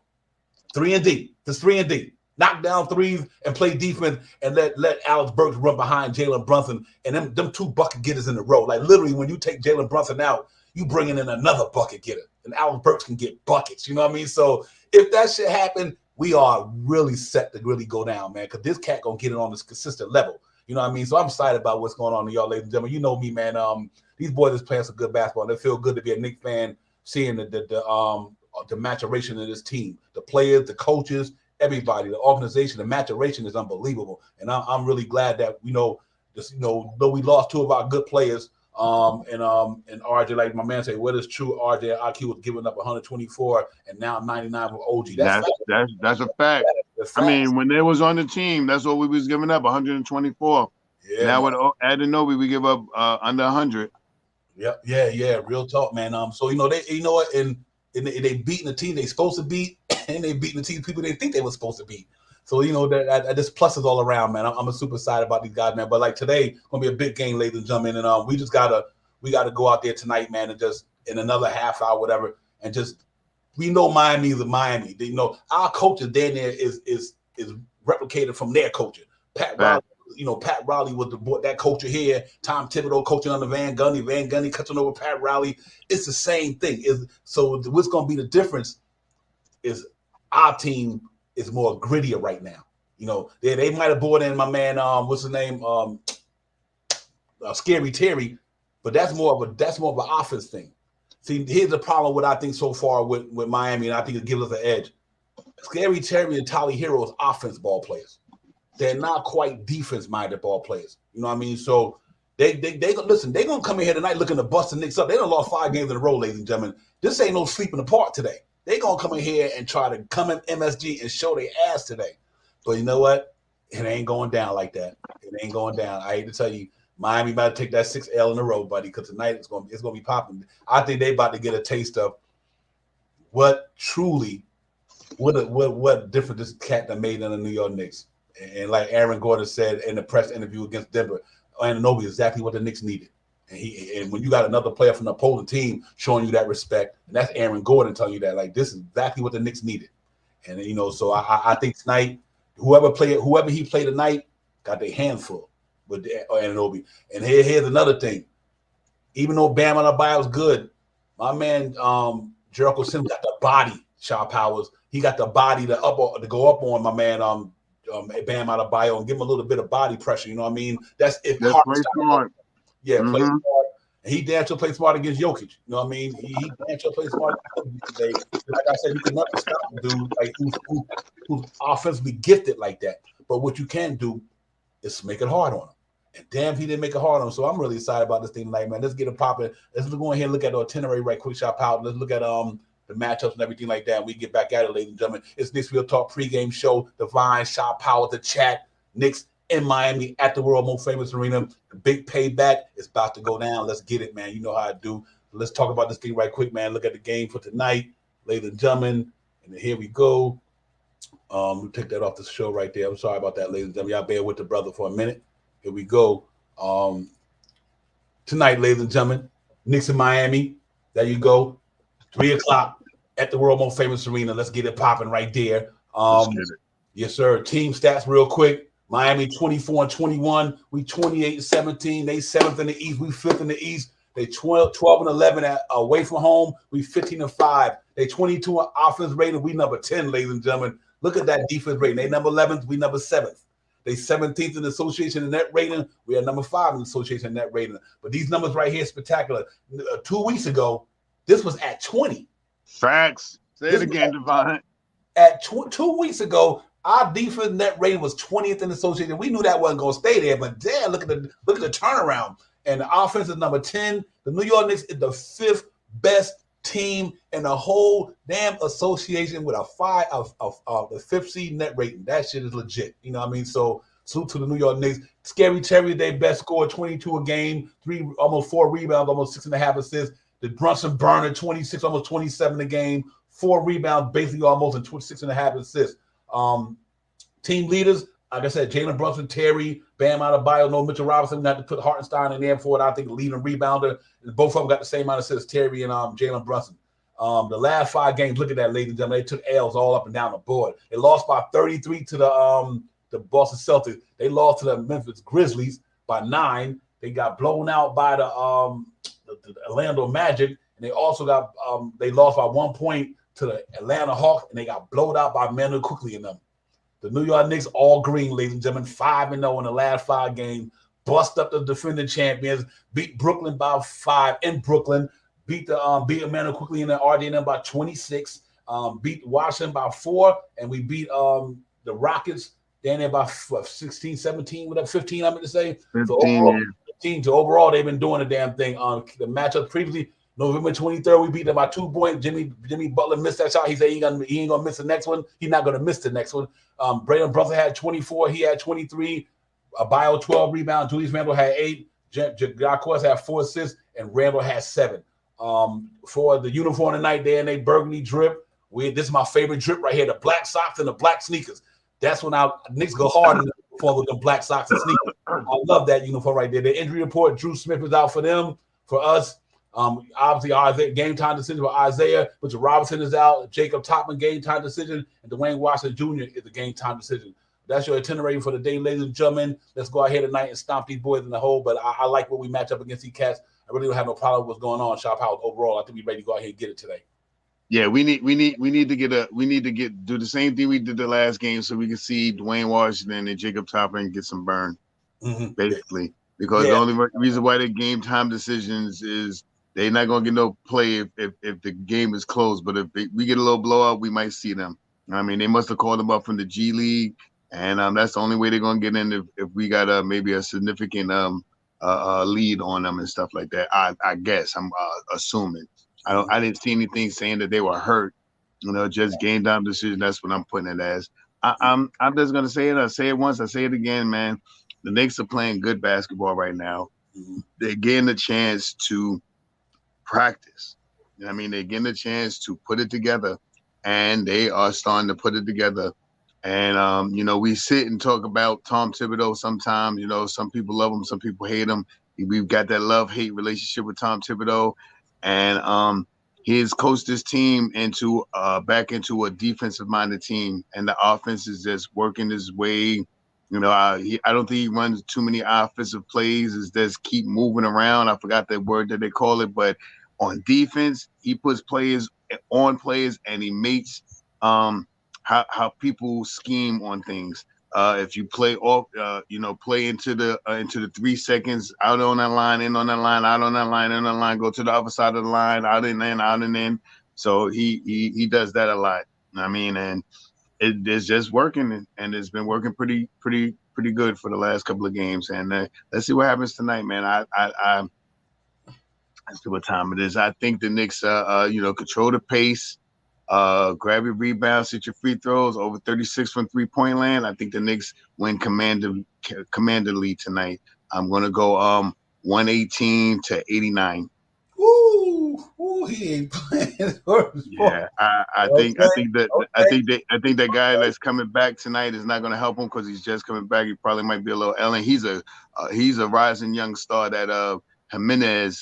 3-and-D. Just 3-and-D. Knock down threes and play defense and let Alex Burks run behind Jalen Brunson and them two bucket getters in a row. Like literally when you take Jalen Brunson out, you bringing in another bucket getter. And Alex Burks can get buckets. You know what I mean? So if that shit happen, we are really set to really go down, man, because this cat gonna get it on this consistent level. You know what I mean? So I'm excited about what's going on to y'all, ladies and gentlemen. You know me, man. These boys is playing some good basketball. They feel good to be a Knicks fan, seeing the maturation of this team, the players, the coaches, everybody, the organization. The maturation is unbelievable, and I'm really glad that though we lost two of our good players, And RJ, like my man say, what is true? RJ IQ was giving up 124 and now 99 with OG. That's a fact. I mean, when they was on the team, that's what we was giving up, 124. Yeah. Now with Adenobi, we give up under 100. Yep. Yeah. Real talk, man. So they, what, and they beating the team they supposed to beat, and they beating the team people they think they were supposed to beat. So that this pluses all around, man. I'm super excited about these guys, man. But like today, gonna be a big game, ladies and gentlemen, and we gotta go out there tonight, man, and just in another half hour, whatever, and just we know Miami is a Miami. Our culture down there is replicated from their culture. Pat Riley. Pat Riley was that culture here. Tom Thibodeau coaching under Van Gundy. Van Gundy coaching over Pat Riley. It's the same thing. So what's going to be the difference is our team is more grittier right now. They might have brought in my man, what's his name, Scary Terry, but that's more of an offense thing. See, here's the problem with I think so far with Miami, and I think it gives us an edge. Scary Terry and Tyler Hero is offense ball players. They're not quite defense-minded ball players. You know what I mean? So they listen. They're gonna come in here tonight looking to bust the Knicks up. They done lost 5 games in a row, ladies and gentlemen. This ain't no sleep in the park today. They're gonna come in here and try to come in MSG and show their ass today. But you know what? It ain't going down like that. It ain't going down. I hate to tell you, Miami about to take that 6th L in a row, buddy. Because tonight it's gonna be popping. I think they about to get a taste of what difference this cat that made in the New York Knicks. And like Aaron Gordon said in the press interview against Denver, Anunoby is exactly what the Knicks needed. And when you got another player from the opposing team showing you that respect, and that's Aaron Gordon telling you that, like, this is exactly what the Knicks needed. And so I think tonight, whoever he played tonight got their hands full with Anunoby. And here's another thing. Even though Bam Adebayo was good, my man Jericho Sims got the body, Shaw Powers. He got the body to go up on my man Bam Adebayo and give him a little bit of body pressure. You know what I mean? That's hard. Play smart. Yeah, play smart. And he damn sure play smart against Jokic. You know what I mean? He damn sure play smart today. Like I said, you can never stop a dude like who's offensively gifted like that. But what you can do is make it hard on him. And damn, he didn't make it hard on him. So I'm really excited about this thing tonight, man. Let's get it popping. Let's go ahead and look at the itinerary right quick, Shot Power. Let's look at the matchups and everything like that. We get back at it, ladies and gentlemen. It's Knicks Real Talk pregame show. Divine, Shot Power, the chat. Knicks in Miami at the world most famous arena. The big payback is about to go down. Let's get it, man. You know how I do. Let's talk about this thing right quick, man. Look at the game for tonight, ladies and gentlemen. And here we go. We'll take that off the show right there. I'm sorry about that, ladies and gentlemen. Y'all bear with the brother for a minute. Here we go. Tonight, ladies and gentlemen, Knicks in Miami. There you go. 3 o'clock at the world most famous arena. Let's get it popping right there. Yes, sir. Team stats real quick. Miami 24-21. We 28-17. They 7th in the East. We 5th in the East. They 12-11 away from home. We 15-5. They 22 offense rating. We number 10, ladies and gentlemen. Look at that defense rating. They number 11th. We number 7th. They 17th in the association in net rating. We are number 5 in the association in net rating. But these numbers right here, spectacular. 2 weeks ago, this was at 20. Facts. Say it again, Divine. At 2 weeks ago, our defense net rating was 20th in the association. We knew that wasn't going to stay there, but damn, look at the turnaround. And the offense is number 10. The New York Knicks is the 5th best team in the whole damn association with the 5th seed net rating. That shit is legit. You know what I mean? So salute to the New York Knicks. Scary Terry, they best score 22 a game, almost 4 rebounds, almost 6.5 assists. The Brunson Burner, 26, almost 27 a game, 4 rebounds, basically almost, and 6.5 assists. Team leaders, like I said, Jalen Brunson, Terry, Bam Adebayo, no Mitchell Robinson. We had to put Hartenstein in there for it. I think leading rebounder. And both of them got the same amount of assists, Terry and Jalen Brunson. The last 5 games, look at that, ladies and gentlemen. They took L's all up and down the board. They lost by 33 to the Boston Celtics. They lost to the Memphis Grizzlies by 9. They got blown out by the Orlando Magic, and they also got they lost by 1 point to the Atlanta Hawks, and they got blown out by Manu quickly in them. The New York Knicks, all green, ladies and gentlemen, 5-0 in the last 5 games. Bust up the defending champions, beat Brooklyn by 5 in Brooklyn, beat Atlanta quickly in the RDN by 26, beat Washington by 4, and we beat the Rockets down there by 16, 17, whatever, 15, I'm going to say. 15, so overall, teams. So overall, they've been doing the damn thing. The matchup previously, November 23rd, we beat them by 2 points. Jimmy Butler missed that shot. He said he ain't gonna miss the next one. He's not gonna miss the next one. Braylon Brunson had 24. He had 23. Bio 12 rebounds. Julius Randle had 8. Jacquez had 4 assists, and Randle had 7. For the uniform tonight, they in a burgundy drip. This is my favorite drip right here: the black socks and the black sneakers. That's when our Knicks go hard in the uniform with the black socks and sneakers. I love that uniform right there. The injury report: Drew Smith is out for them. For us, obviously Isaiah, game time decision for Isaiah. Richard Robinson is out. Jacob Topman game time decision, and Dwayne Washington Jr. is a game time decision. That's your itinerary for the day, ladies and gentlemen. Let's go out here tonight and stomp these boys in the hole. But I like what we match up against these cats. I really don't have no problem with what's going on. Shop House overall, I think we're ready to go out here and get it today. Yeah, we need to do the same thing we did the last game, so we can see Dwayne Washington and Jacob Topper and get some burn, basically. Because the only reason why they game time decisions is they're not gonna get no play if the game is close. But if we get a little blowout, we might see them. I mean, they must have called them up from the G League, and that's the only way they're gonna get in if we got maybe a significant lead on them and stuff like that. I guess I'm assuming. I didn't see anything saying that they were hurt. Just game time decision. That's what I'm putting it as. I'm just gonna say it. I say it once. I say it again, man. The Knicks are playing good basketball right now. They're getting a chance to practice. I mean, they're getting a chance to put it together, and they are starting to put it together. And we sit and talk about Tom Thibodeau sometimes. Some people love him, some people hate him. We've got that love-hate relationship with Tom Thibodeau. And he has coached this team back into a defensive-minded team, and the offense is just working his way. I don't think he runs too many offensive plays. It's just keep moving around. I forgot the word that they call it, but on defense, he puts players on players, and he makes how people scheme on things. If you play off, play into the 3 seconds, out on that line, in on that line, out on that line, in on that line, go to the other side of the line, out and in, out and in. So he does that a lot. I mean, and it's just working, and it's been working pretty good for the last couple of games. And let's see what happens tonight, man. I see what time it is. I think the Knicks, control the pace. Grab your rebounds, hit your free throws, over 36 from three-point land. I think the Knicks win commandedly tonight. I'm gonna go 118-89. Ooh, he ain't playing. Yeah, I think that guy that's coming back tonight is not gonna help him because he's just coming back. He probably might be a little Ellen. He's a rising young star that Jimenez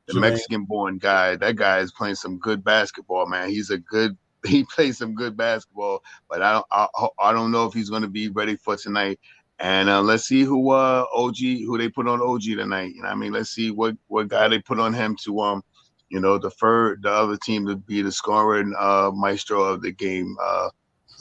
the Mexican-born guy. That guy is playing some good basketball, man. He plays some good basketball, but I don't know if he's going to be ready for tonight. And let's see who they put on OG tonight. I mean, let's see what guy they put on him to defer the other team to be the scoring maestro of the game.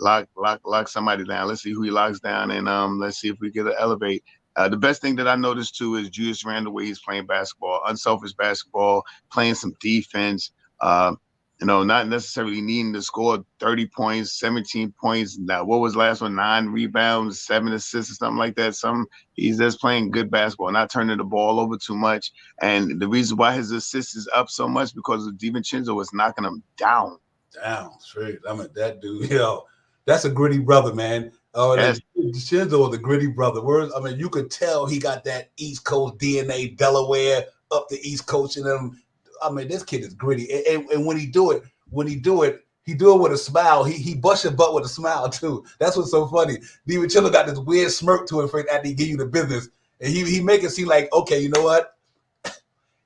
Lock somebody down. Let's see who he locks down, and let's see if we get to elevate. The best thing that I noticed too is Julius Randle, where he's playing basketball, unselfish basketball, playing some defense. Not necessarily needing to score 30 points, 17 points. Now, what was the last one? 9 rebounds, 7 assists, or something like that. He's just playing good basketball, not turning the ball over too much. And the reason why his assist is up so much because DiVincenzo was knocking him down. Down straight. I mean, that dude, that's a gritty brother, man. Yes. Shinzo is a gritty brother. You could tell he got that East Coast DNA, Delaware, up the East Coast in him. I mean, this kid is gritty. And when he do it, he do it with a smile. He bust your butt with a smile, too. That's what's so funny. DiVincenzo got this weird smirk to him after he give you the business. And he make it seem like, okay, you know what?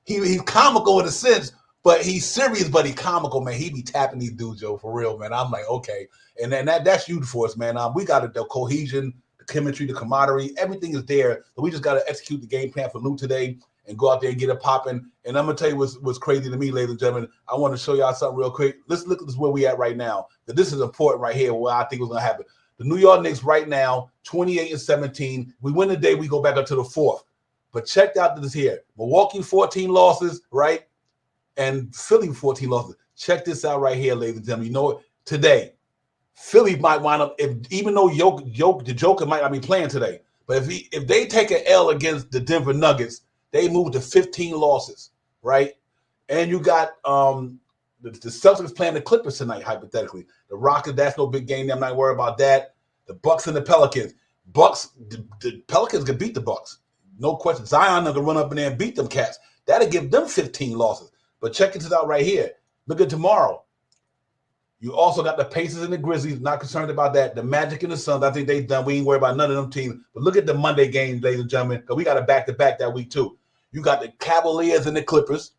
He's comical in a sense, but he's serious, but he's comical, man. He be tapping these dudes, Joe, for real, man. I'm like, okay. And then that's huge for us, man. We got the cohesion, the chemistry, the camaraderie. Everything is there. But we just got to execute the game plan for Lou today and go out there and get it popping. And I'm going to tell you what's crazy to me, ladies and gentlemen. I want to show y'all something real quick. Let's look at where we at right now. This is important right here, what I think was going to happen. The New York Knicks right now, 28-17. We win the day, we go back up to the 4th. But check out this here. Milwaukee, 14 losses, right? And Philly, 14 losses. Check this out right here, ladies and gentlemen. You know what? Today, Philly might wind up, even though the Joker might not be playing today, But if they take an L against the Denver Nuggets, they move to 15 losses, right? And you got the Celtics playing the Clippers tonight, hypothetically. The Rockets, that's no big game. I'm not worried about that. The Bucks and the Pelicans. The Pelicans can beat the Bucks. No question. Zion can run up in there and beat them cats. That'll give them 15 losses. But check this out right here. Look at tomorrow. You also got the Pacers and the Grizzlies. Not concerned about that. The Magic and the Suns, I think they done. We ain't worried about none of them teams. But look at the Monday games, ladies and gentlemen, because we got a back-to-back that week too. You got the Cavaliers and the Clippers,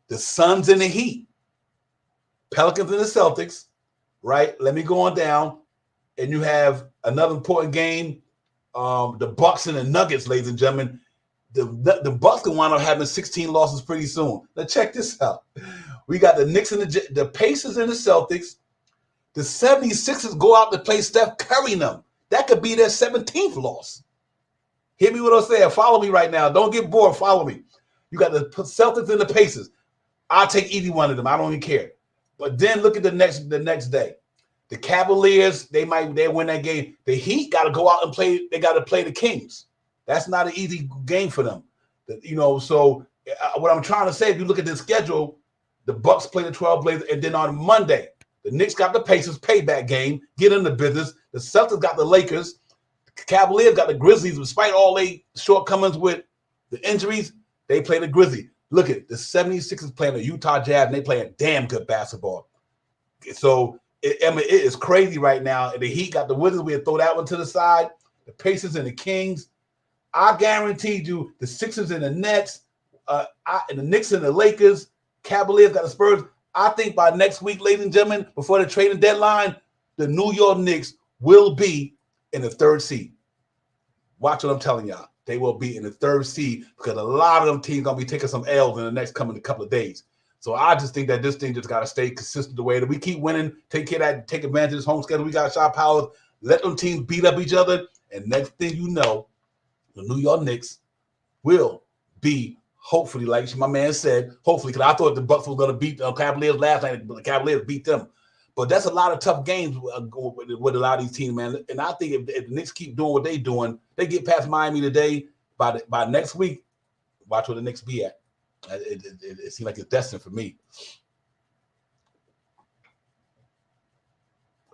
the Suns and the Heat, Pelicans and the Celtics, right? Let me go on down. And you have another important game, the Bucks and the Nuggets, ladies and gentlemen. The Bucks can wind up having 16 losses pretty soon. Now check this out. We got the Knicks and the Pacers and the Celtics. The 76ers go out to play Steph Curry and them. That could be their 17th loss. Hear me what I'm saying. Follow me right now. Don't get bored. Follow me. You got the Celtics and the Pacers. I'll take either one of them. I don't even care. But then look at the next day. The Cavaliers, they win that game. The Heat got to go out and play. They got to play the Kings. That's not an easy game for them. So what I'm trying to say, if you look at the schedule, the Bucks play the 12 Blazers, and then on Monday, the Knicks got the Pacers payback game, get in the business. The Celtics got the Lakers. The Cavaliers got the Grizzlies. Despite all their shortcomings with the injuries, they play the Grizzlies. Look at the 76ers playing the Utah Jazz, and they playing damn good basketball. So it is crazy right now. The Heat got the Wizards. We'll throw that one to the side. The Pacers and the Kings. I guaranteed you the Sixers and the Nets, and the Knicks and the Lakers, Cavaliers got the Spurs. I think by next week, ladies and gentlemen, before the trading deadline, the New York Knicks will be in the 3rd seed. Watch what I'm telling y'all. They will be in the 3rd seed because a lot of them teams going to be taking some L's in the next coming couple of days. So I just think that this thing just got to stay consistent the way that we keep winning, take advantage of this home schedule. We got shot powers, let them teams beat up each other, and next thing you know, the New York Knicks will be, hopefully, like my man said, hopefully, because I thought the Bucks were going to beat the Cavaliers last night, but the Cavaliers beat them. But that's a lot of tough games with a lot of these teams, man. And I think if the Knicks keep doing what they're doing, they get past Miami today. By next week, watch where the Knicks be at. It seems like it's destined for me.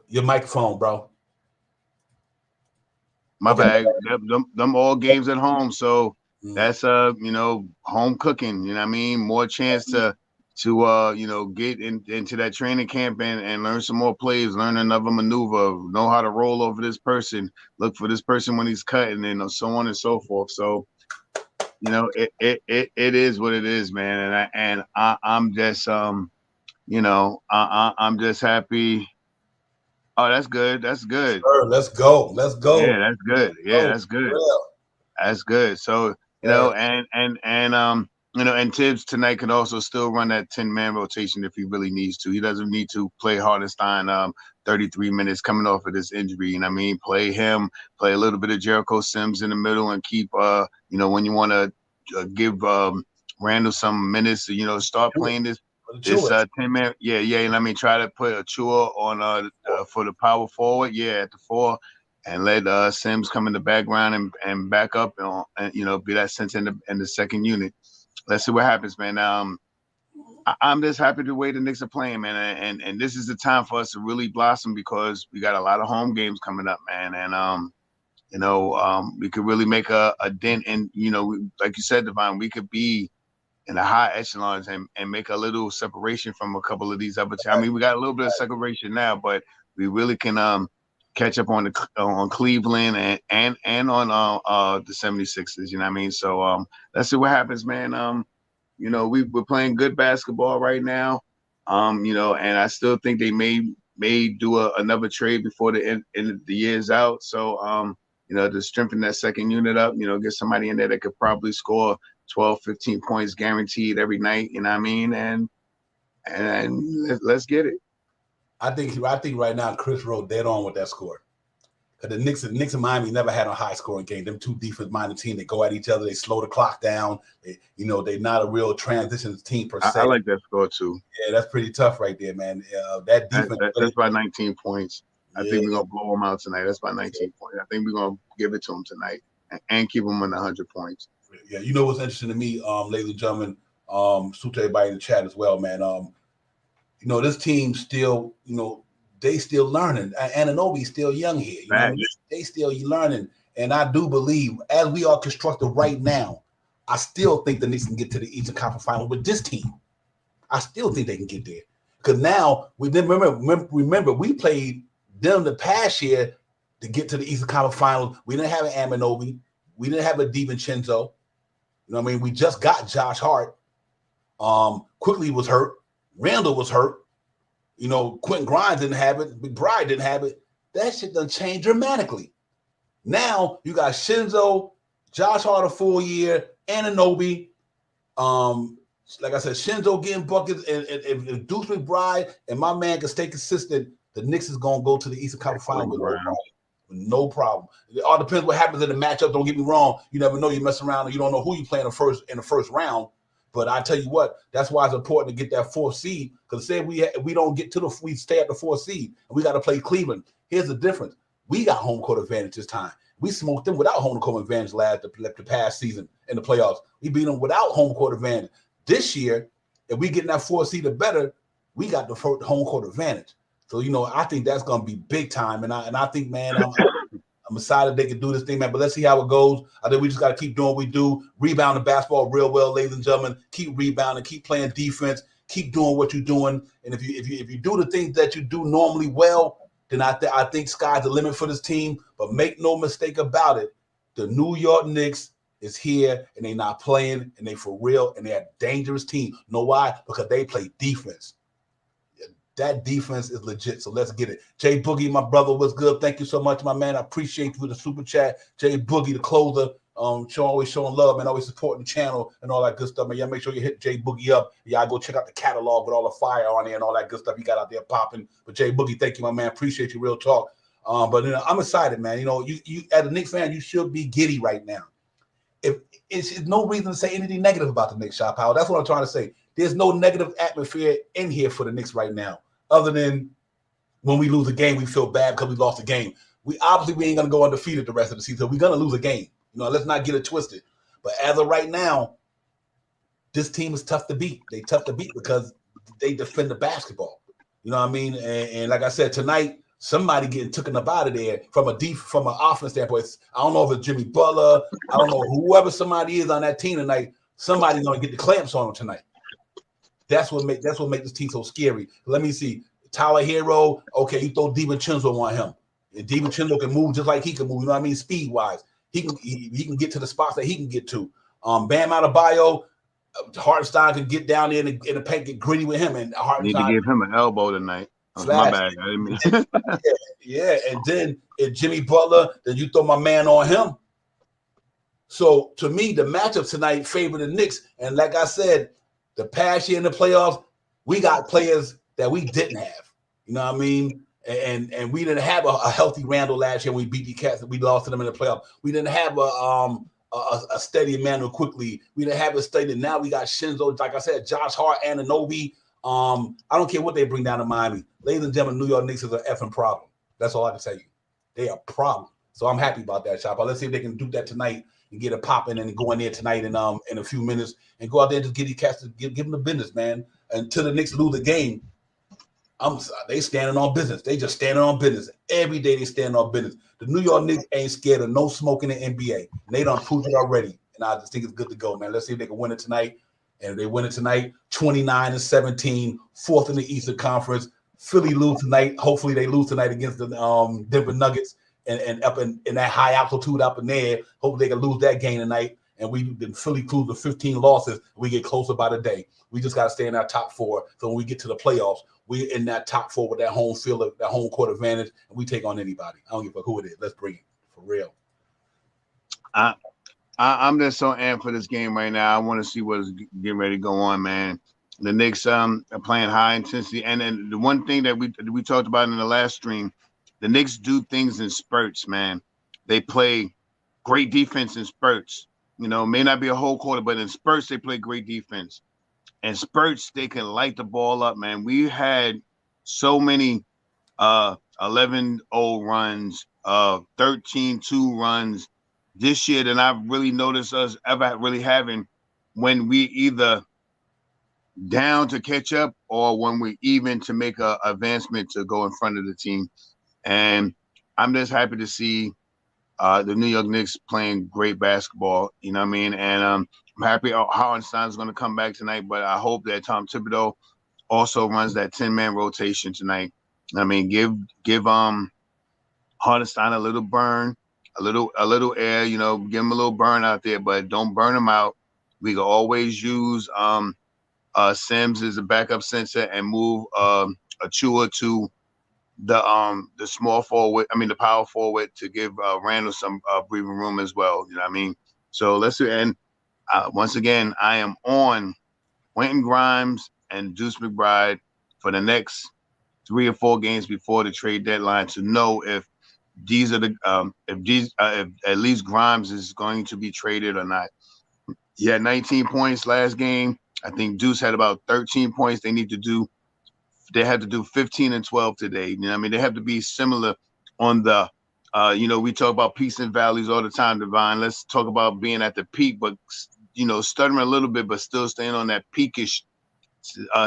Your microphone, bro. My bad. Them all games at home. So that's home cooking. You know what I mean? More chance to get into that training camp and learn some more plays, learn another maneuver, know how to roll over this person, look for this person when he's cutting, and so on and so forth. So it is what it is, man. And I'm just I'm just happy. Oh, that's good. That's good. Sure, let's go. Yeah, that's good. Yeah, that's good. That's good. So, and Tibbs tonight could also still run that 10-man rotation if he really needs to. He doesn't need to play Hartenstein 33 minutes coming off of this injury. You know what I mean? Play him, play a little bit of Jericho Sims in the middle, and keep when you want to give Randall some minutes, start playing this 10-man. Yeah. And I mean, try to put Achua on for the power forward. Yeah, at the 4. And let Sims come in the background and back up and be that sense in the second unit. Let's see what happens, man. I'm just happy the way the Knicks are playing, man. And this is the time for us to really blossom because we got a lot of home games coming up, man. And we could really make a dent. And like you said, Devon, we could be in the high echelons and make a little separation from a couple of these other teams. I mean, we got a little bit of separation now, but we really can catch up on Cleveland and on the 76ers. You know what I mean? So let's see what happens, man. We're playing good basketball right now. And I still think they may do another trade before the end of the year's out. So to strengthen that second unit up, get somebody in there that could probably score 12, 15 points guaranteed every night. You know what I mean? And let's get it. I think right now Chris wrote dead on with that score. The Knicks and Miami never had a high scoring game. Them two defense-minded teams, they go at each other, they slow the clock down. They're not a real transition team per se. I like that score too. Yeah, that's pretty tough right there, man. That defense. That's by 19 points. I think we're gonna blow them out tonight. That's by 19 points. I think we're gonna give it to them tonight and keep them in 100 points. Yeah, you know what's interesting to me, ladies and gentlemen, salute to everybody in the chat as well, man. You know, this team still, you know, they still learning. Anunoby's still young here. You know what I mean? They still learning. And I do believe, as we are constructed right now, I still think the Knicks can get to the Eastern Conference Final with this team. I still think they can get there. Because now, remember, we played them the past year to get to the Eastern Conference Finals. We didn't have an Anunoby. We didn't have a DiVincenzo. You know what I mean? We just got Josh Hart. Quickly was hurt. Randall was hurt. You know, Quentin Grimes didn't have it. McBride didn't have it. That shit done changed dramatically. Now you got Shinzo, Josh Hart a full year, Anunoby. Like I said, Shinzo getting buckets, and if Deuce McBride and my man can stay consistent, the Knicks is gonna go to the Eastern Conference Final with no problem. It all depends what happens in the matchup. Don't get me wrong. You never know. You mess around and you don't know who you play in the first round. But I tell you what, that's why it's important to get that 4th seed. Because say we don't get to we stay at the 4th seed, and we got to play Cleveland. Here's the difference: we got home court advantage this time. We smoked them without home court advantage the past season in the playoffs. We beat them without home court advantage. This year, if we get in that 4th seed or better, we got the home court advantage. So you know, I think that's going to be big time. And I think, man, I'm excited they can do this thing, man. But let's see how it goes. I think we just got to keep doing what we do, rebound the basketball real well, ladies and gentlemen. Keep rebounding, keep playing defense, keep doing what you're doing. And if you do the things that you do normally well, then I think sky's the limit for this team. But make no mistake about it, the New York Knicks is here, and they're not playing, and they for real, and they're a dangerous team. You know why? Because they play defense. That defense is legit, so let's get it. Jay Boogie, my brother, what's good? Thank you so much, my man. I appreciate you for the super chat. Jay Boogie, the closer, always showing love, man, always supporting the channel and all that good stuff, man. Yeah, make sure you hit Jay Boogie up. Yeah, go check out the catalog with all the fire on there and all that good stuff he got out there popping. But Jay Boogie, thank you, my man. Appreciate you, real talk. But you know, I'm excited, man. You know, you as a Knicks fan, you should be giddy right now. If it's no reason to say anything negative about the Knicks, Shop Howard. That's what I'm trying to say. There's no negative atmosphere in here for the Knicks right now. Other than when we lose a game, we feel bad because we lost a game. We ain't gonna go undefeated the rest of the season. We're gonna lose a game. You know, let's not get it twisted. But as of right now, this team is tough to beat. They tough to beat because they defend the basketball. You know what I mean? And like I said, tonight somebody getting taken up out of there from an offense standpoint. I don't know if it's Jimmy Butler. I don't know whoever somebody is on that team tonight. Somebody's gonna get the clamps on them tonight. That's what makes this team so scary. Let me see. Tyler Hero, okay, you throw DiVincenzo on him. And DiVincenzo can move just like he can move. You know what I mean? Speed-wise. He can get to the spots that he can get to. Bam Adebayo, Hartenstein can get down there in the paint, get gritty with him. And Hartenstein need to give him an elbow tonight. My bad. I didn't mean yeah. And then if Jimmy Butler, then you throw my man on him. So to me, the matchup tonight favor the Knicks. And like I said, the past year in the playoffs, we got players that we didn't have. You know what I mean? And we didn't have a healthy Randall last year when we beat the Cats and we lost to them in the playoffs. We didn't have a steady Emmanuel quickly. We didn't have a steady. Now we got Shinzo, like I said, Josh Hart, Anunoby. I don't care what they bring down to Miami. Ladies and gentlemen, New York Knicks is an effing problem. That's all I can tell you. They are a problem. So I'm happy about that, Shop. Let's see if they can do that tonight and get it popping and go in there tonight in a few minutes and go out there and just get these cats to give them the business, man. Until the Knicks lose the game, they standing on business. They just standing on business. Every day they stand on business. The New York Knicks ain't scared of no smoke in the NBA. And they done proved it already. And I just think it's good to go, man. Let's see if they can win it tonight. And if they win it tonight, 29-17, fourth in the Eastern Conference. Philly lose tonight. Hopefully they lose tonight against the Denver Nuggets and up in that high altitude up in there. Hopefully they can lose that game tonight. And we've been Philly cruise to 15 losses. We get closer by the day. We just got to stay in our top four. So when we get to the playoffs, we're in that top four with that home field, that home court advantage, and we take on anybody. I don't give a fuck who it is. Let's bring it for real. I'm just so amped for this game right now. I want to see what's getting ready to go on, man. The Knicks are playing high intensity, and then the one thing that we talked about in the last stream, the Knicks do things in spurts, man. They play great defense in spurts. You know, may not be a whole quarter, but in spurts they play great defense. And spurts, they can light the ball up, man. We had so many 11-0 runs, 13-2 runs this year than I've really noticed us ever really having when we either down to catch up or when we're even to make a advancement to go in front of the team. And I'm just happy to see the New York Knicks playing great basketball. You know what I mean? And I'm happy Hartenstein is going to come back tonight, but I hope that Tom Thibodeau also runs that 10-man rotation tonight. I mean, give Hartenstein a little burn, a little air, you know, give him a little burn out there, but don't burn him out. We can always use Sims as a backup center and move Achua to the small forward, the power forward, to give Randall some breathing room as well. You know what I mean? So let's do. And once again, I am on Quentin Grimes and Deuce McBride for the next 3 or 4 games before the trade deadline to know if these are the if at least Grimes is going to be traded or not. He had 19 points last game. I think Deuce had about 13 points. They had to do 15 and 12 today. You know what I mean? They have to be similar on the we talk about peaks and valleys all the time, Divine. Let's talk about being at the peak, but stuttering a little bit, but still staying on that peakish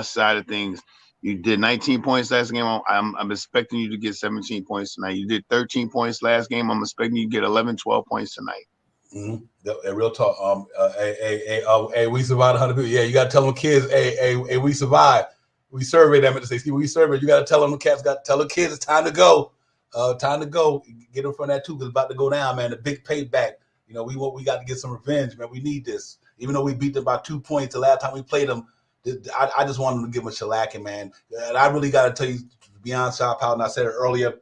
side of things. You did 19 points last game. I'm expecting you to get 17 points tonight. You did 13 points last game. I'm expecting you to get 11, 12 points tonight. Mm-hmm. Real talk. Hey, we survived 100 people. Yeah, you got to tell them kids, hey, we survived. We surveyed them at the state. We surveyed. You got to tell them, the cats got to tell the kids it's time to go. Time to go. Get them from that too, because it's about to go down, man. The big payback. We got to get some revenge, man. We need this. Even though we beat them by 2 points the last time we played them, I just wanted to give them a shellacking, man. And I really got to tell you, beyond Shot Powell, and I said it earlier,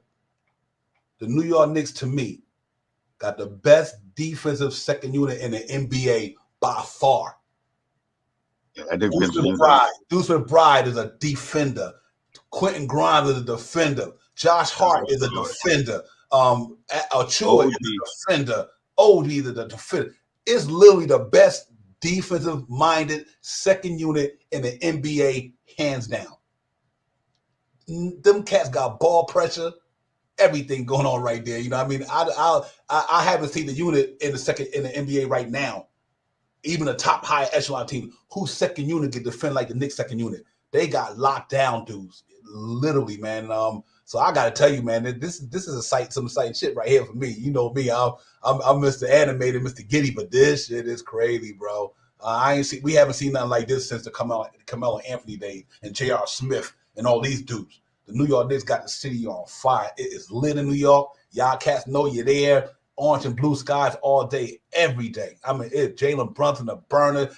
the New York Knicks, to me, got the best defensive second unit in the NBA by far. Yeah, Deuce McBride is a defender. Quentin Grimes is a defender. Josh Hart is a defender. Achua is a defender. OD is a defender. It's literally the best defensive-minded second unit in the NBA, hands down. Them cats got ball pressure, everything going on right there. You know what I mean? I haven't seen the unit in the NBA right now, even a top high echelon team, whose second unit can defend like the Knicks second unit. They got locked down dudes, literally, man. So I gotta tell you, man, this is some exciting shit right here for me. You know me, I'm Mr. Animated, Mr. Giddy, but this shit is crazy, bro. We haven't seen nothing like this since the Carmelo Anthony days and J.R. Smith and all these dudes. The New York Knicks got the city on fire. It is lit in New York. Y'all cats know you're there. Orange and blue skies all day, every day. I mean, Jalen Brunson, the burner,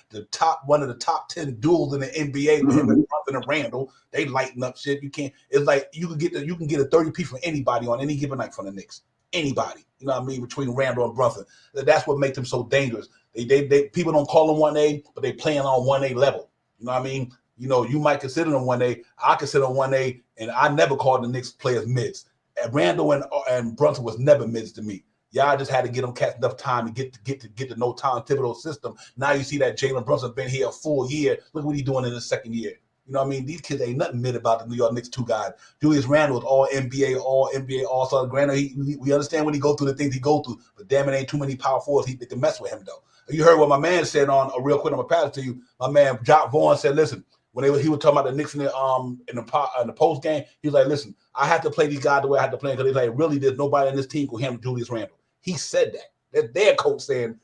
one of the top 10 duels in the NBA with him and Brunson and Randall. They lighten up shit. It's like you can get a 30 piece from anybody on any given night from the Knicks. Anybody. You know what I mean? Between Randall and Brunson. That's what makes them so dangerous. They people don't call them 1A, but they playing on 1A level. You know what I mean? You might consider them 1A. I consider them 1A, and I never called the Knicks players mids. And Randall and Brunson was never mids to me. Y'all just had to get them cats enough time to get to know Tom Thibodeau's system. Now you see that Jalen Brunson been here a full year. Look what he's doing in his second year. You know what I mean? These kids ain't nothing mid about the New York Knicks 2 guys. Julius Randle is all NBA, All-Star. Granted, we understand when he go through the things he go through, but damn, it ain't too many power forwards that can mess with him, though. You heard what my man said on real quick. I'm gonna pass it to you. My man Jock Vaughn said, "Listen, when he was talking about the Knicks in the post game, he was like, listen, I have to play these guys the way I have to play because he's like, really, there's nobody in this team who handle Julius Randle." He said that. That's their coach saying,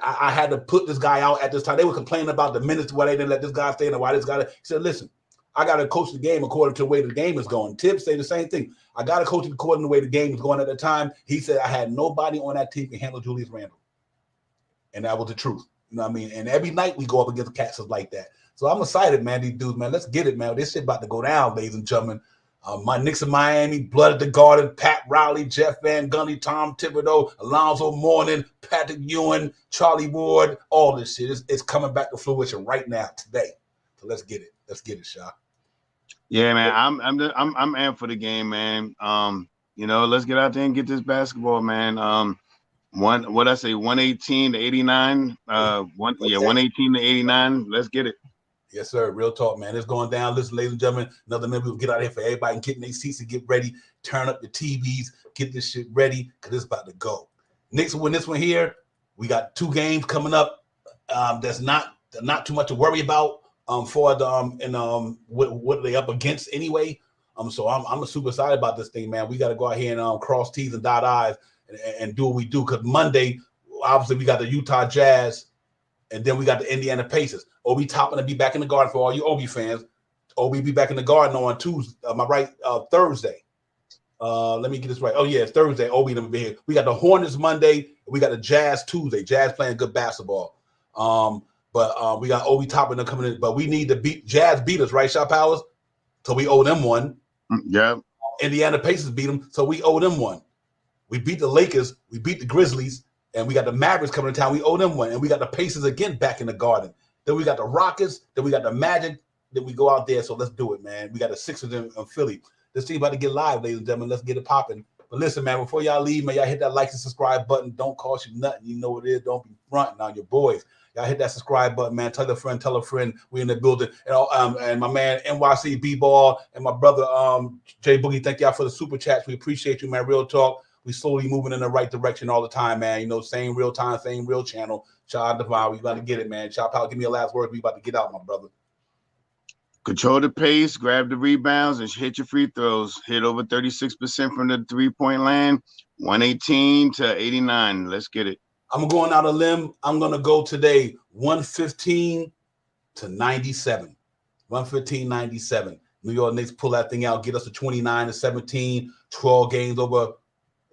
I had to put this guy out at this time. They were complaining about the minutes why they didn't let this guy stay and why this guy. He said, listen, I got to coach the game according to the way the game is going. Tibbs say the same thing. I got to coach it according to the way the game is going at the time. He said, I had nobody on that team can handle Julius Randle. And that was the truth. You know what I mean? And every night we go up against cats like that. So I'm excited, man. These dudes, man, let's get it, man. This shit about to go down, ladies and gentlemen. My Knicks in Miami, Blood at the Garden, Pat Riley, Jeff Van Gundy, Tom Thibodeau, Alonzo Mourning, Patrick Ewing, Charlie Ward, all this shit. It's coming back to fruition right now, today. So let's get it. Let's get it, Shaw. Yeah, man. I'm amped for the game, man. Let's get out there and get this basketball, man. 118 to 89. 118 to 89. Let's get it. Yes, sir. Real talk, man. It's going down. Listen, ladies and gentlemen, another minute. We'll get out of here for everybody and get in their seats and get ready. Turn up the TVs. Get this shit ready because it's about to go. Knicks win this one here. We got 2 games coming up. That's not too much to worry about. For the what are they up against anyway? So I'm super excited about this thing, man. We got to go out here and cross T's and dot I's and do what we do. Because Monday, obviously, we got the Utah Jazz. And then we got the Indiana Pacers. Obi Toppin will be back in the Garden for all you Obi fans. Obi be back in the Garden on Tuesday. Am I right? Thursday. Let me get this right. Oh, yeah, it's Thursday. Obi will be here. We got the Hornets Monday. We got the Jazz Tuesday. Jazz playing good basketball. But we got Obi Toppin coming in. But we need to beat Jazz beat us, right, Shot Powers? So we owe them one. Yeah. Indiana Pacers beat them, so we owe them one. We beat the Lakers. We beat the Grizzlies. And we got the Mavericks coming to town. We owe them one. And we got the Pacers again back in the Garden. Then we got the Rockets. Then we got the Magic. Then we go out there. So let's do it, man. We got the Sixers in Philly. This team about to get live, ladies and gentlemen. Let's get it popping. But listen, man, before y'all leave, man, y'all hit that like and subscribe button. Don't cost you nothing. You know what it is. Don't be fronting on your boys. Y'all hit that subscribe button, man. Tell a friend. We in the building. And my man, NYC B-Ball, and my brother, Jay Boogie, thank y'all for the super chats. We appreciate you, man. Real talk. We slowly moving in the right direction all the time, man. You know, same real time, same real channel. Child Divine, we about to get it, man. Chop out, give me a last word. We about to get out, my brother. Control the pace, grab the rebounds, and hit your free throws. Hit over 36% from the 3-point land, 118 to 89. Let's get it. I'm going out a limb. I'm going to go today 115 to 97. 115-97. New York Knicks pull that thing out, get us to 29 to 17, 12 games over.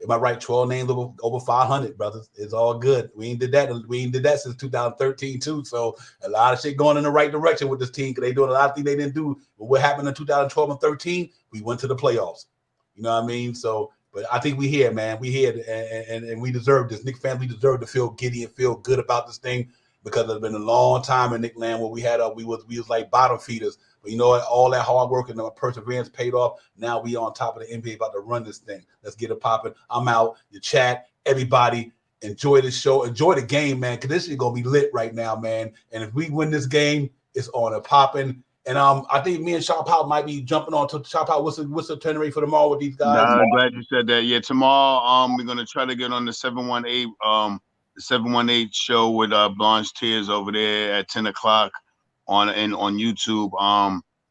Am I right? 12 names over 500, brothers. It's all good. We ain't did that since 2013 too. So a lot of shit going in the right direction with this team because they doing a lot of things they didn't do. But what happened in 2012 and 13? We went to the playoffs. You know what I mean? So, but I think we here, man. We here, and we deserve this. Knicks fans, we deserve to feel giddy and feel good about this thing because it's been a long time in Knick land where we was like bottom feeders. But you know what? All that hard work and the perseverance paid off. Now we on top of the NBA about to run this thing. Let's get it popping. I'm out. Your chat, everybody, enjoy the show. Enjoy the game, man, because this shit going to be lit right now, man. And if we win this game, it's on and popping. And I think me and Shop Powell might be jumping on to Shop Powell. What's the turn rate for tomorrow with these guys? I'm glad you said that. Yeah, tomorrow we're going to try to get on the 718 show with Blanche Tears over there at 10 o'clock. On YouTube,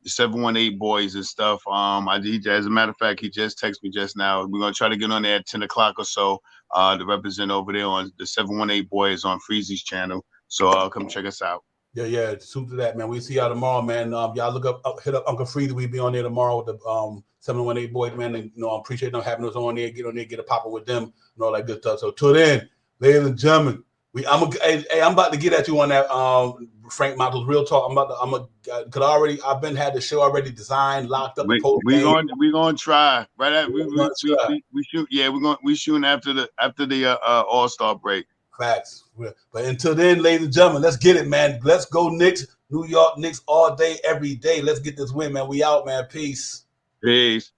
the 718 boys and stuff. As a matter of fact, he just texted me just now. We're gonna try to get on there at 10 o'clock or so to represent over there on the 718 boys on Freezy's channel. So come check us out. Yeah, suit to that, man. We see y'all tomorrow, man. Y'all hit up Uncle Freezy. We'll be on there tomorrow with the 718 boys, man. And I appreciate them having us on there. Get on there, get it popping with them and all that good stuff. So till then, ladies and gentlemen. I'm about to get at you on that Frank Montos real talk. I've had the show already designed, locked up. We're gonna try right at we shoot. Yeah, we shooting after the All-Star break. Facts. But until then, ladies and gentlemen, let's get it, man. Let's go Knicks, New York Knicks all day, every day. Let's get this win, man. We out, man. Peace. Peace.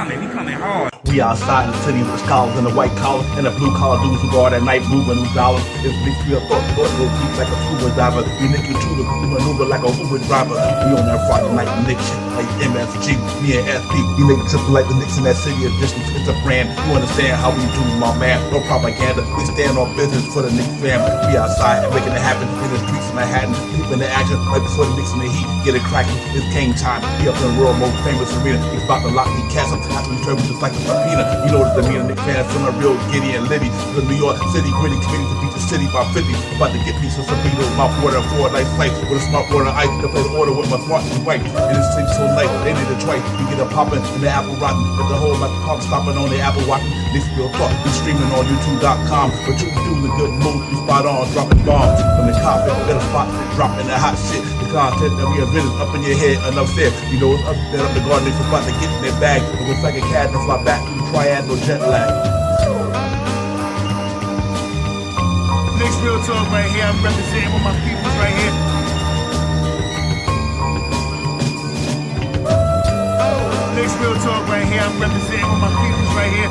We coming hard. We outside in the city with the scholars and the white collar and the blue collar dudes who guard at night moving them dollars. It's big feel thought go deep like a scuba diver. We Nicky to the maneuver like a Uber driver. We on that Friday night Nick shit like MSG, me and SP. We make it simple like the Knicks in that city edition. It's a brand. You understand how we do, my man? No propaganda. We stand on business for the Knicks family. We outside and making it happen in the streets of Manhattan. Deep in the action right before the Knicks in the heat. Get it cracking. It's game time. We up in the world most famous arena. He's about to lock the castle. After we turn just like a subpoena. You know what the mean, Knicks fans feeling real giddy and litty. The New York City gritty committee to beat the city by 50. About to get pieces of Sabino, my water, 4 nice flights with a smart water ice to play the order with my smart and white. And it's so light, they need a twice. We get a poppin' and the apple rotten. But the whole like the pump stopping on the apple rotten. Knicks real talk, we streaming on YouTube.com. But you do the good mood, you spot on, dropping bombs. From the carpet, better spot, dropping the hot shit. The content that we have been up in your head, enough said. You know, up there up the garden, Knicks about to get in their bag. It was like a cat and fly back to the triad, no jet lag. Knicks real talk right here. I'm representing with my peoples right here. Knicks real talk right here. I'm representing with my peoples right here.